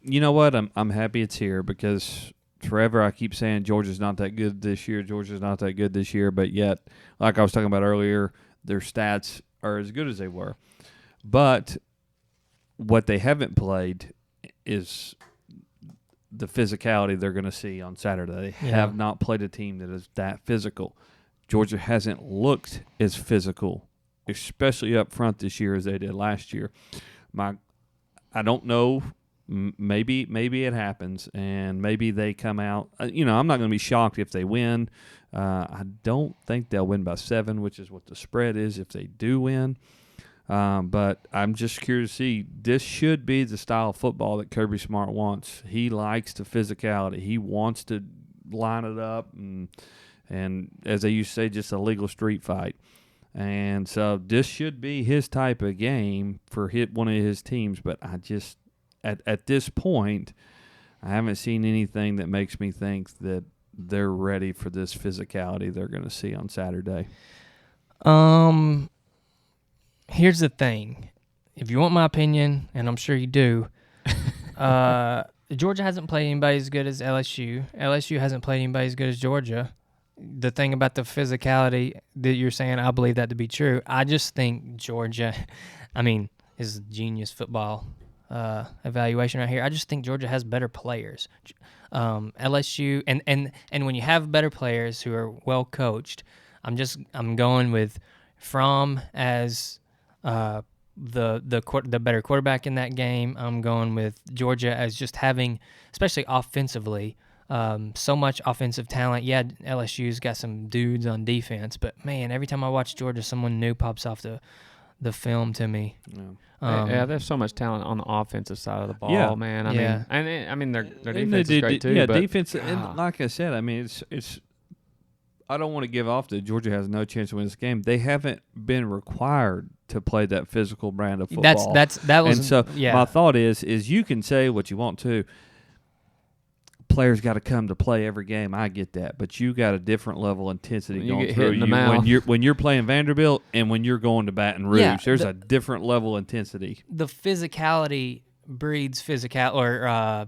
You know what? I'm happy it's here because forever I keep saying Georgia's not that good this year. Georgia's not that good this year, but yet, like I was talking about earlier, their stats are as good as they were. But what they haven't played is the physicality they're going to see on Saturday. They have not played a team that is that physical. Georgia hasn't looked as physical especially up front this year as they did last year. I don't know. Maybe it happens, and maybe they come out. I'm not going to be shocked if they win. I don't think they'll win by 7, which is what the spread is if they do win. But I'm just curious to see. This should be the style of football that Kirby Smart wants. He likes the physicality. He wants to line it up and as they used to say, just a legal street fight. And so this should be his type of game for one of his teams. But I just at this point, I haven't seen anything that makes me think that they're ready for this physicality they're going to see on Saturday. Here's the thing. If you want my opinion, and I'm sure you do, Georgia hasn't played anybody as good as LSU. LSU hasn't played anybody as good as Georgia. The thing about the physicality that you're saying, I believe that to be true. I just think Georgia, is genius football evaluation right here. I just think Georgia has better players. LSU, and when you have better players who are well coached, I'm going with Fromm as the better quarterback in that game. I'm going with Georgia as just having, especially offensively, so much offensive talent. Yeah, LSU's got some dudes on defense, but man, every time I watch Georgia, someone new pops off the film to me. Yeah, there's so much talent on the offensive side of the ball, man. I mean, their defense is great too. Yeah, but, defense, and like I said, it's. I don't want to give off that Georgia has no chance to win this game. They haven't been required to play that physical brand of football. And so my thought is you can say what you want to. Players got to come to play every game. I get that, but you got a different level of intensity going through you when you're playing Vanderbilt and when you're going to Baton Rouge. Yeah, there's a different level of intensity. The physicality breeds physical, or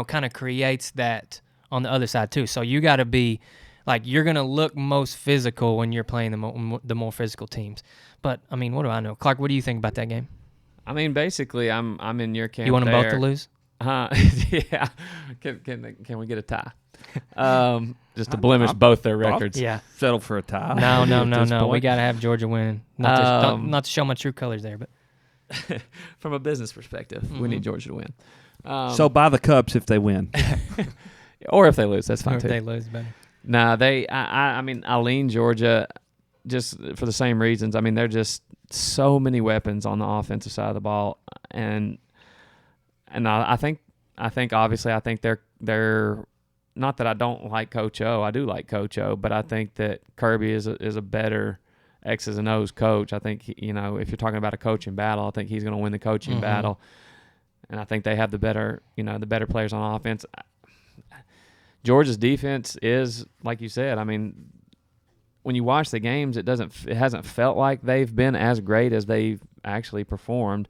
kind of creates that on the other side too. So you got to be like, you're gonna look most physical when you're playing the more physical teams. But what do I know, Clark? What do you think about that game? Basically, I'm in your camp. You want them both to lose? Yeah. Can we get a tie? Just to blemish both their records. Yeah. Settle for a tie. No. We got to have Georgia win. Not to show my true colors there, but from a business perspective, we need Georgia to win. So buy the Cubs if they win, or if they lose, that's fine too. If they lose, better. Nah, I lean Georgia just for the same reasons. They're just so many weapons on the offensive side of the ball, and I think obviously they're not that I don't like Coach O. I do like Coach O, but I think that Kirby is a better X's and O's coach. I think if you're talking about a coaching battle, I think he's going to win the coaching battle, and I think they have the better players on offense. Georgia's defense is, like you said, when you watch the games, it hasn't felt like they've been as great as they've actually performed.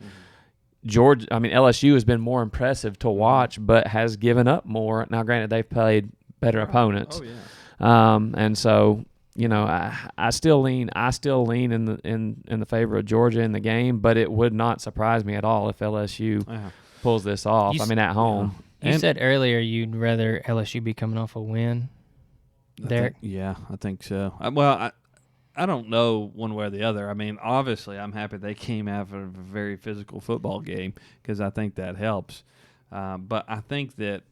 LSU has been more impressive to watch, but has given up more. Now, granted, they've played better opponents. Oh yeah. And so, I still lean in the favor of Georgia in the game, but it would not surprise me at all if LSU pulls this off. At home. You said earlier you'd rather LSU be coming off a win, Derek? I think so. I don't know one way or the other. Obviously, I'm happy they came out of a very physical football game because I think that helps. But I think that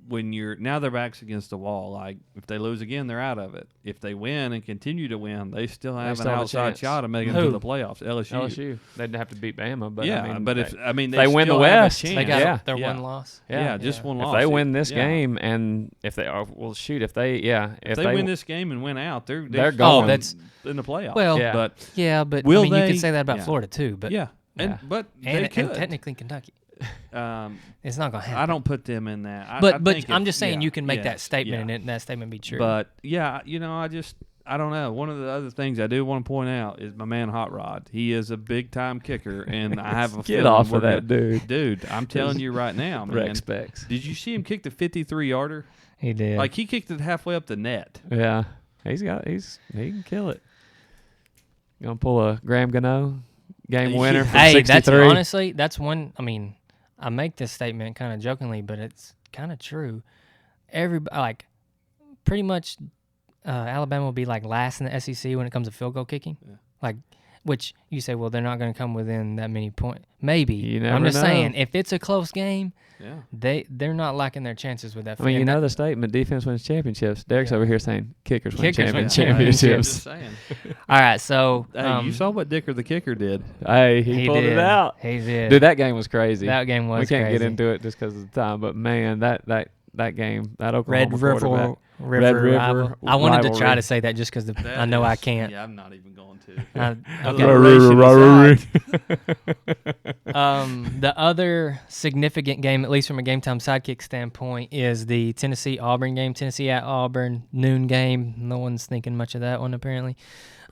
when now their back's against the wall. Like, if they lose again, they're out of it. If they win and continue to win, they still have an outside shot of making it to the playoffs. LSU. They'd have to beat Bama, but they win the West. They got their one loss. Just one loss. If they win this game, and if they if they win this game and win out, they're going. Oh, that's in the playoffs. Well, but you could say that about Florida too. But but and technically Kentucky. It's not gonna happen. I don't put them in that. But I'm just saying you can make that statement and that statement be true. But I don't know. One of the other things I do want to point out is my man Hot Rod. He is a big time kicker, and I have a get off of that dude. I'm telling you right now, man. Rec specs. Did you see him kick the 53-yarder? He did. Like, he kicked it halfway up the net. Yeah, he can kill it. You gonna pull a Graham Gano game winner from 63? That's one. I make this statement kind of jokingly, but it's kind of true. Everybody, pretty much, Alabama will be like last in the SEC when it comes to field goal kicking. Yeah. Like, which you say, well, they're not going to come within that many points. Maybe. You never I'm just know. saying, if it's a close game, Yeah. they're not lacking their chances with that. I mean, you know the statement, defense wins championships. Derek's Yeah. over here saying kickers win Kickers win championships. Just saying. All right, so Hey, you saw what Dicker the kicker did. Hey, he pulled did. it out. He did. Dude, that game was crazy. That game was We can't crazy. get into it just because of the time, but man, that game, that Oklahoma quarterback. Red River rival- I wanted to try rivalry. to say that just because I know I can't. Yeah, I'm not even going to. Okay. Alliteration The other significant game, at least from a Game Time Sidekick standpoint, is the Tennessee-Auburn game. Tennessee at Auburn, noon game. No one's thinking much of that one, apparently.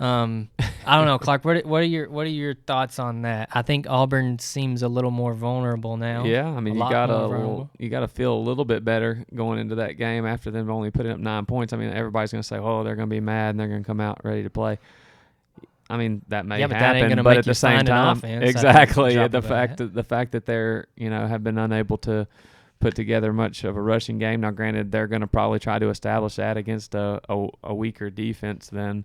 I don't know, Clark. What are your thoughts on that? I think Auburn seems a little more vulnerable now. Yeah, I mean, A you lot more vulnerable. gotta feel a little bit better going into that game after them only putting up 9 points. I mean, everybody's gonna say, "Oh, they're gonna be mad and they're gonna come out ready to play." I mean, that may but that happen, ain't gonna but make at you the same find an time, offense. exactly. Drop The of a fact hat. that they're have been unable to put together much of a rushing game. Now, granted, they're going to probably try to establish that against a weaker defense than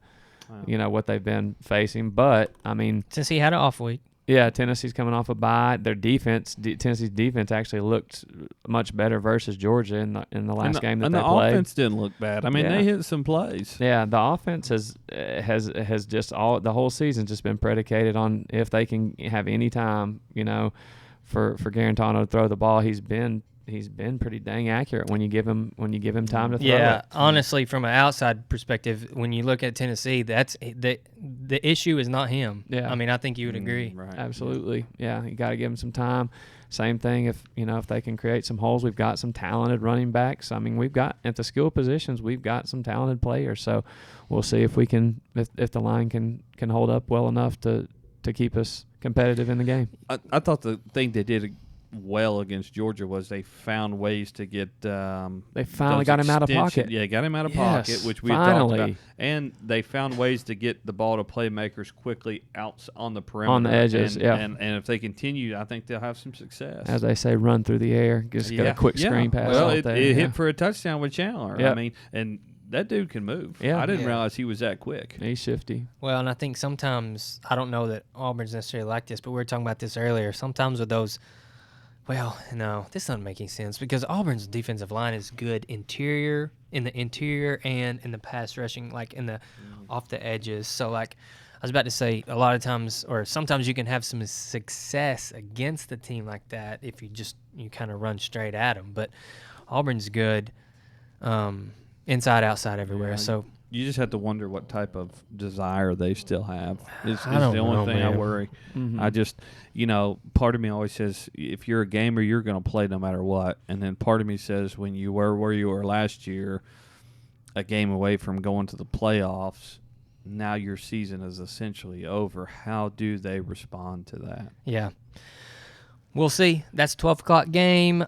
what they've been facing. But I mean, Tennessee had an off week. yeah, Tennessee's coming off a bye. Their defense, Tennessee's defense, actually looked much better versus Georgia in the last game that they the played. offense didn't look bad. I mean, Yeah. they hit some plays. Yeah, the offense has just the whole season just been predicated on if they can have any time, for Garantano to throw the ball. He's been pretty dang accurate when you give him time to throw Yeah, it. honestly, from an outside perspective, when you look at Tennessee, that's the issue is not him. Yeah. I mean, I think you would agree. Right. Absolutely. Yeah, you got to give them some time. Same thing if they can create some holes. We've got some talented running backs. I mean, we've got at the skill positions, we've got some talented players. So we'll see if we can if the line can hold up well enough to keep us competitive in the game. I thought the thing they did well against Georgia was they found ways to get They finally those got him out of extension- pocket. Yeah, got him out of Yes, pocket, which we had talked about. finally. And they found ways to get the ball to playmakers quickly out on the perimeter. On the edges, and, yeah. And if they continue, I think they'll have some success. As they say, run through the air. Just get a quick screen pass Well, out it there. hit for a touchdown with Chandler. Yep. I mean, and that dude can move. Yeah. I didn't Yeah. realize he was that quick. He's shifty. Well, and I think sometimes, I don't know that Auburn's necessarily like this, but we were talking about this earlier. Sometimes with those, well, no, this doesn't make any sense because Auburn's defensive line is good in the interior and in the pass rushing, like in the off the edges. So, like, I was about to say, a lot of times, or sometimes you can have some success against a team like that if you kind of run straight at them. But Auburn's good inside, outside, everywhere. Yeah. So You just have to wonder what type of desire they still have. It's I don't the only know, thing I man. worry. Mhm. I just, part of me always says, if you're a gamer, you're going to play no matter what. And then part of me says, when you were where you were last year, a game away from going to the playoffs, now your season is essentially over. How do they respond to that? yeah. We'll see. That's a 12 o'clock game.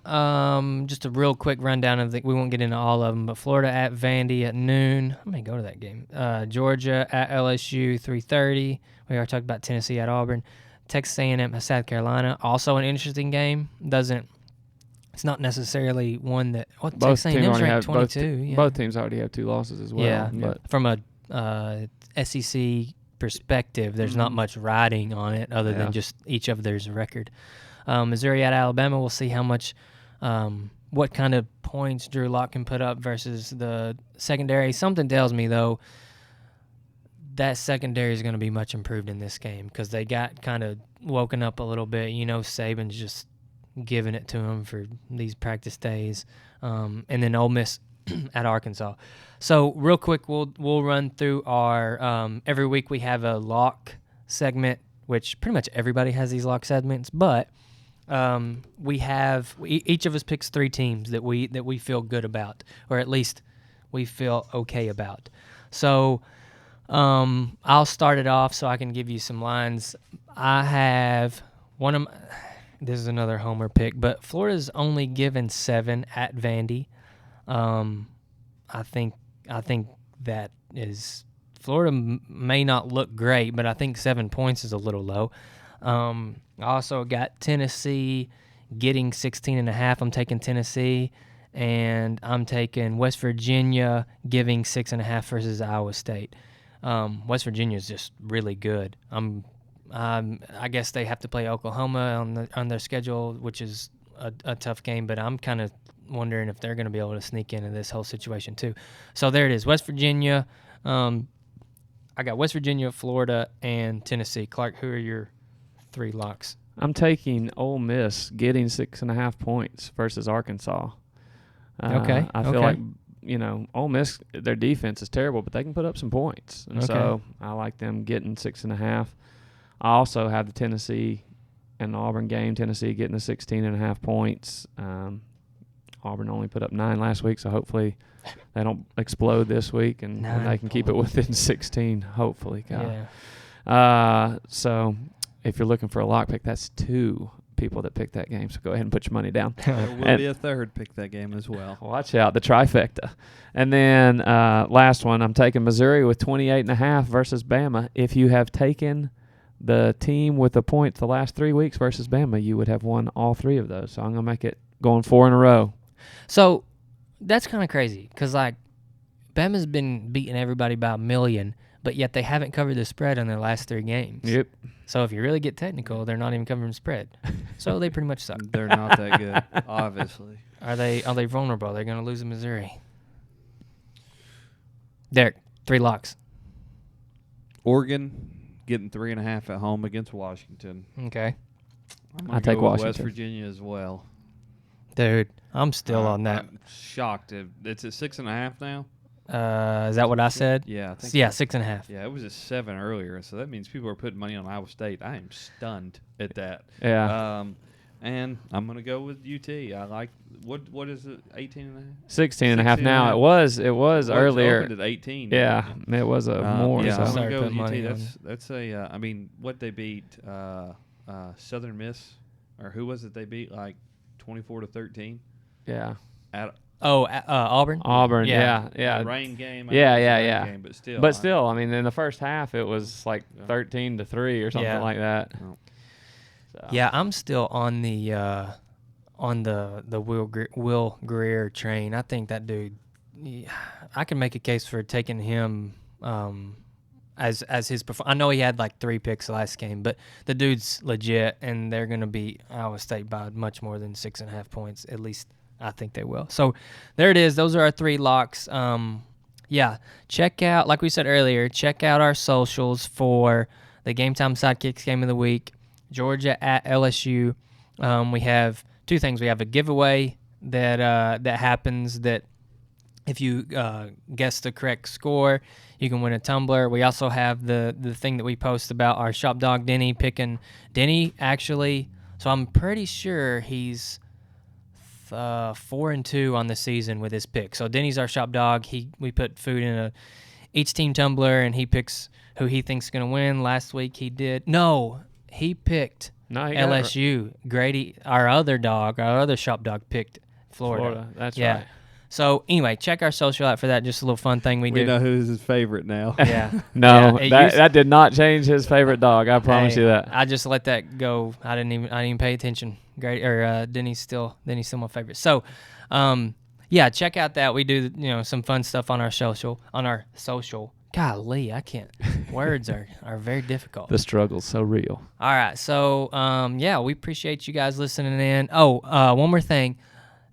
Just a real quick rundown of we won't get into all of them, but Florida at Vandy at noon. I may go to that game. Georgia at LSU, 3:30. We already talked about Tennessee at Auburn. Texas A&M at South Carolina. Also an interesting game. It's not necessarily one that Both Texas teams A&M's already ranked have 22. both, Yeah. both teams already have 2 losses as well. Yeah, But from a SEC perspective, there's not much riding on it other Yeah. than just each of theirs record. Missouri at Alabama, we'll see how much, what kind of points Drew Lock can put up versus the secondary. Something tells me, though, that secondary is going to be much improved in this game because they got kind of woken up a little bit. Saban's just giving it to him for these practice days. And then Ole Miss at Arkansas. So real quick, we'll run through our every week we have a lock segment, which pretty much everybody has these lock segments, but each of us picks 3 teams that we feel good about, or at least we feel okay about. So I'll start it off so I can give you some lines. I have this is another homer pick, but Florida's only given 7 at Vandy. I think that is Florida may not look great, but I think 7 points is a little low. I also got Tennessee getting 16.5. I'm taking Tennessee, and I'm taking West Virginia giving 6.5 versus Iowa State. West Virginia is just really good. I guess they have to play Oklahoma on their schedule, which is a tough game, but I'm kind of wondering if they're going to be able to sneak into this whole situation too. So there it is, West Virginia. I got West Virginia, Florida, and Tennessee. Clark, who are your 3 locks? I'm taking Ole Miss getting 6.5 points versus Arkansas. Okay. I feel like, Ole Miss, their defense is terrible, but they can put up some points. And so I like them getting 6.5. I also have the Tennessee and Auburn game. Tennessee getting the 16.5 points. Auburn only put up 9 last week, so hopefully they don't explode this week and they can keep it within 16, hopefully. God. Yeah. So if you're looking for a lock pick, that's 2 people that picked that game, so go ahead and put your money down. There will be a third pick that game as well. Watch out, the trifecta. And then last one, I'm taking Missouri with 28.5 versus Bama. If you have taken the team with the points the last 3 weeks versus Bama, you would have won all 3 of those. So I'm going to make it going 4 in a row. So that's kind of crazy because, Bama's been beating everybody by a million, but yet they haven't covered the spread on their last 3 games. Yep. So if you really get technical, they're not even covering the spread. So they pretty much suck. They're not that good, obviously. Are they vulnerable? They're going to lose to Missouri. Derek, 3 locks. Oregon getting 3.5 at home against Washington. Okay. I'll take Washington. West Virginia as well. Dude, I'm still on that. I'm shocked. It's at 6.5 now. Is that what I said? Yeah, I think. Yeah, 6.5. Yeah, it was at 7 earlier, so that means people are putting money on Iowa State. I am stunned at that. Yeah. And I'm gonna go with UT. I like what is it? 18.5. 16.5 now. It was earlier. It opened at 18. Yeah, it was more. Yeah, so. I'm gonna Started go with putting UT. money on That's a. I mean, what they beat Southern Miss, or who was it they beat? 24-13. Yeah. Auburn. Auburn. Yeah. The rain game. Yeah. Game, but still, I mean, in the first half, it was 13-3 or something like that. Oh. So. Yeah, I'm still on the Will Greer train. I think that dude. I can make a case for taking him as his I know he had 3 picks last game, but the dude's legit, and they're going to beat Iowa State by much more than 6.5 points. At least I think they will. So there it is. Those are our 3 locks. Check out, like we said earlier, check out our socials for the GameTime Sidekicks game of the week, Georgia at LSU. We have 2 things. We have a giveaway that happens that if you guess the correct score, you can win a tumbler. We also have the thing that we post about our shop dog Denny picking. Denny actually, so I'm pretty sure he's 4-2 on the season with his pick. So Denny's our shop dog. We put food in each team tumbler, and he picks who he thinks is going to win. Last week he picked LSU. Grady, our other shop dog, picked Florida. That's right. So anyway, check our social out for that. Just a little fun thing we do. We know who's his favorite now. Yeah. No, that did not change his favorite dog. I promise you that. I just let that go. I didn't even pay attention. Great, Denny's still my favorite. So, check out that we do some fun stuff on our social. Golly, I can't. Words are very difficult. The struggle's so real. All right, so we appreciate you guys listening in. Oh, one more thing.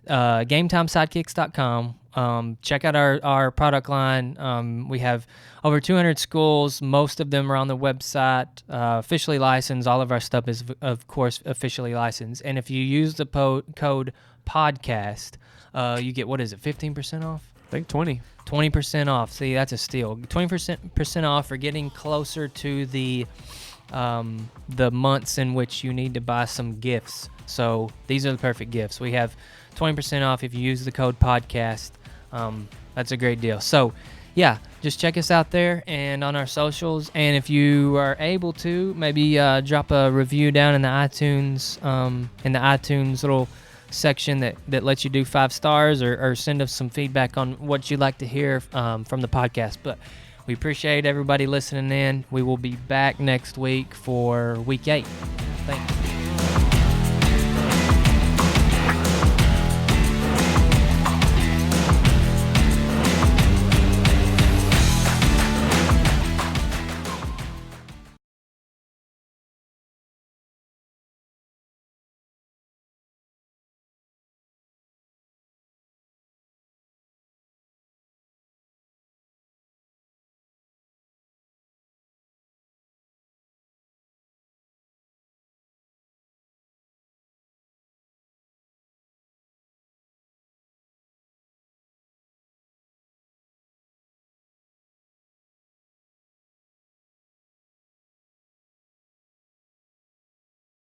GameTimeSidekicks.com. Check out our product line. We have over 200 schools. Most of them are on the website, officially licensed. All of our stuff is, of course, officially licensed. And if you use the code podcast, you get, 15% off? I think 20. 20% off. See, that's a steal. 20% off for getting closer to the months in which you need to buy some gifts. So these are the perfect gifts. We have 20% off if you use the code podcast. That's a great deal. So, just check us out there and on our socials. And if you are able to, maybe drop a review down in the iTunes little section that lets you do 5 stars, or send us some feedback on what you'd like to hear from the podcast. But we appreciate everybody listening in. We will be back next week for week 8. Thanks.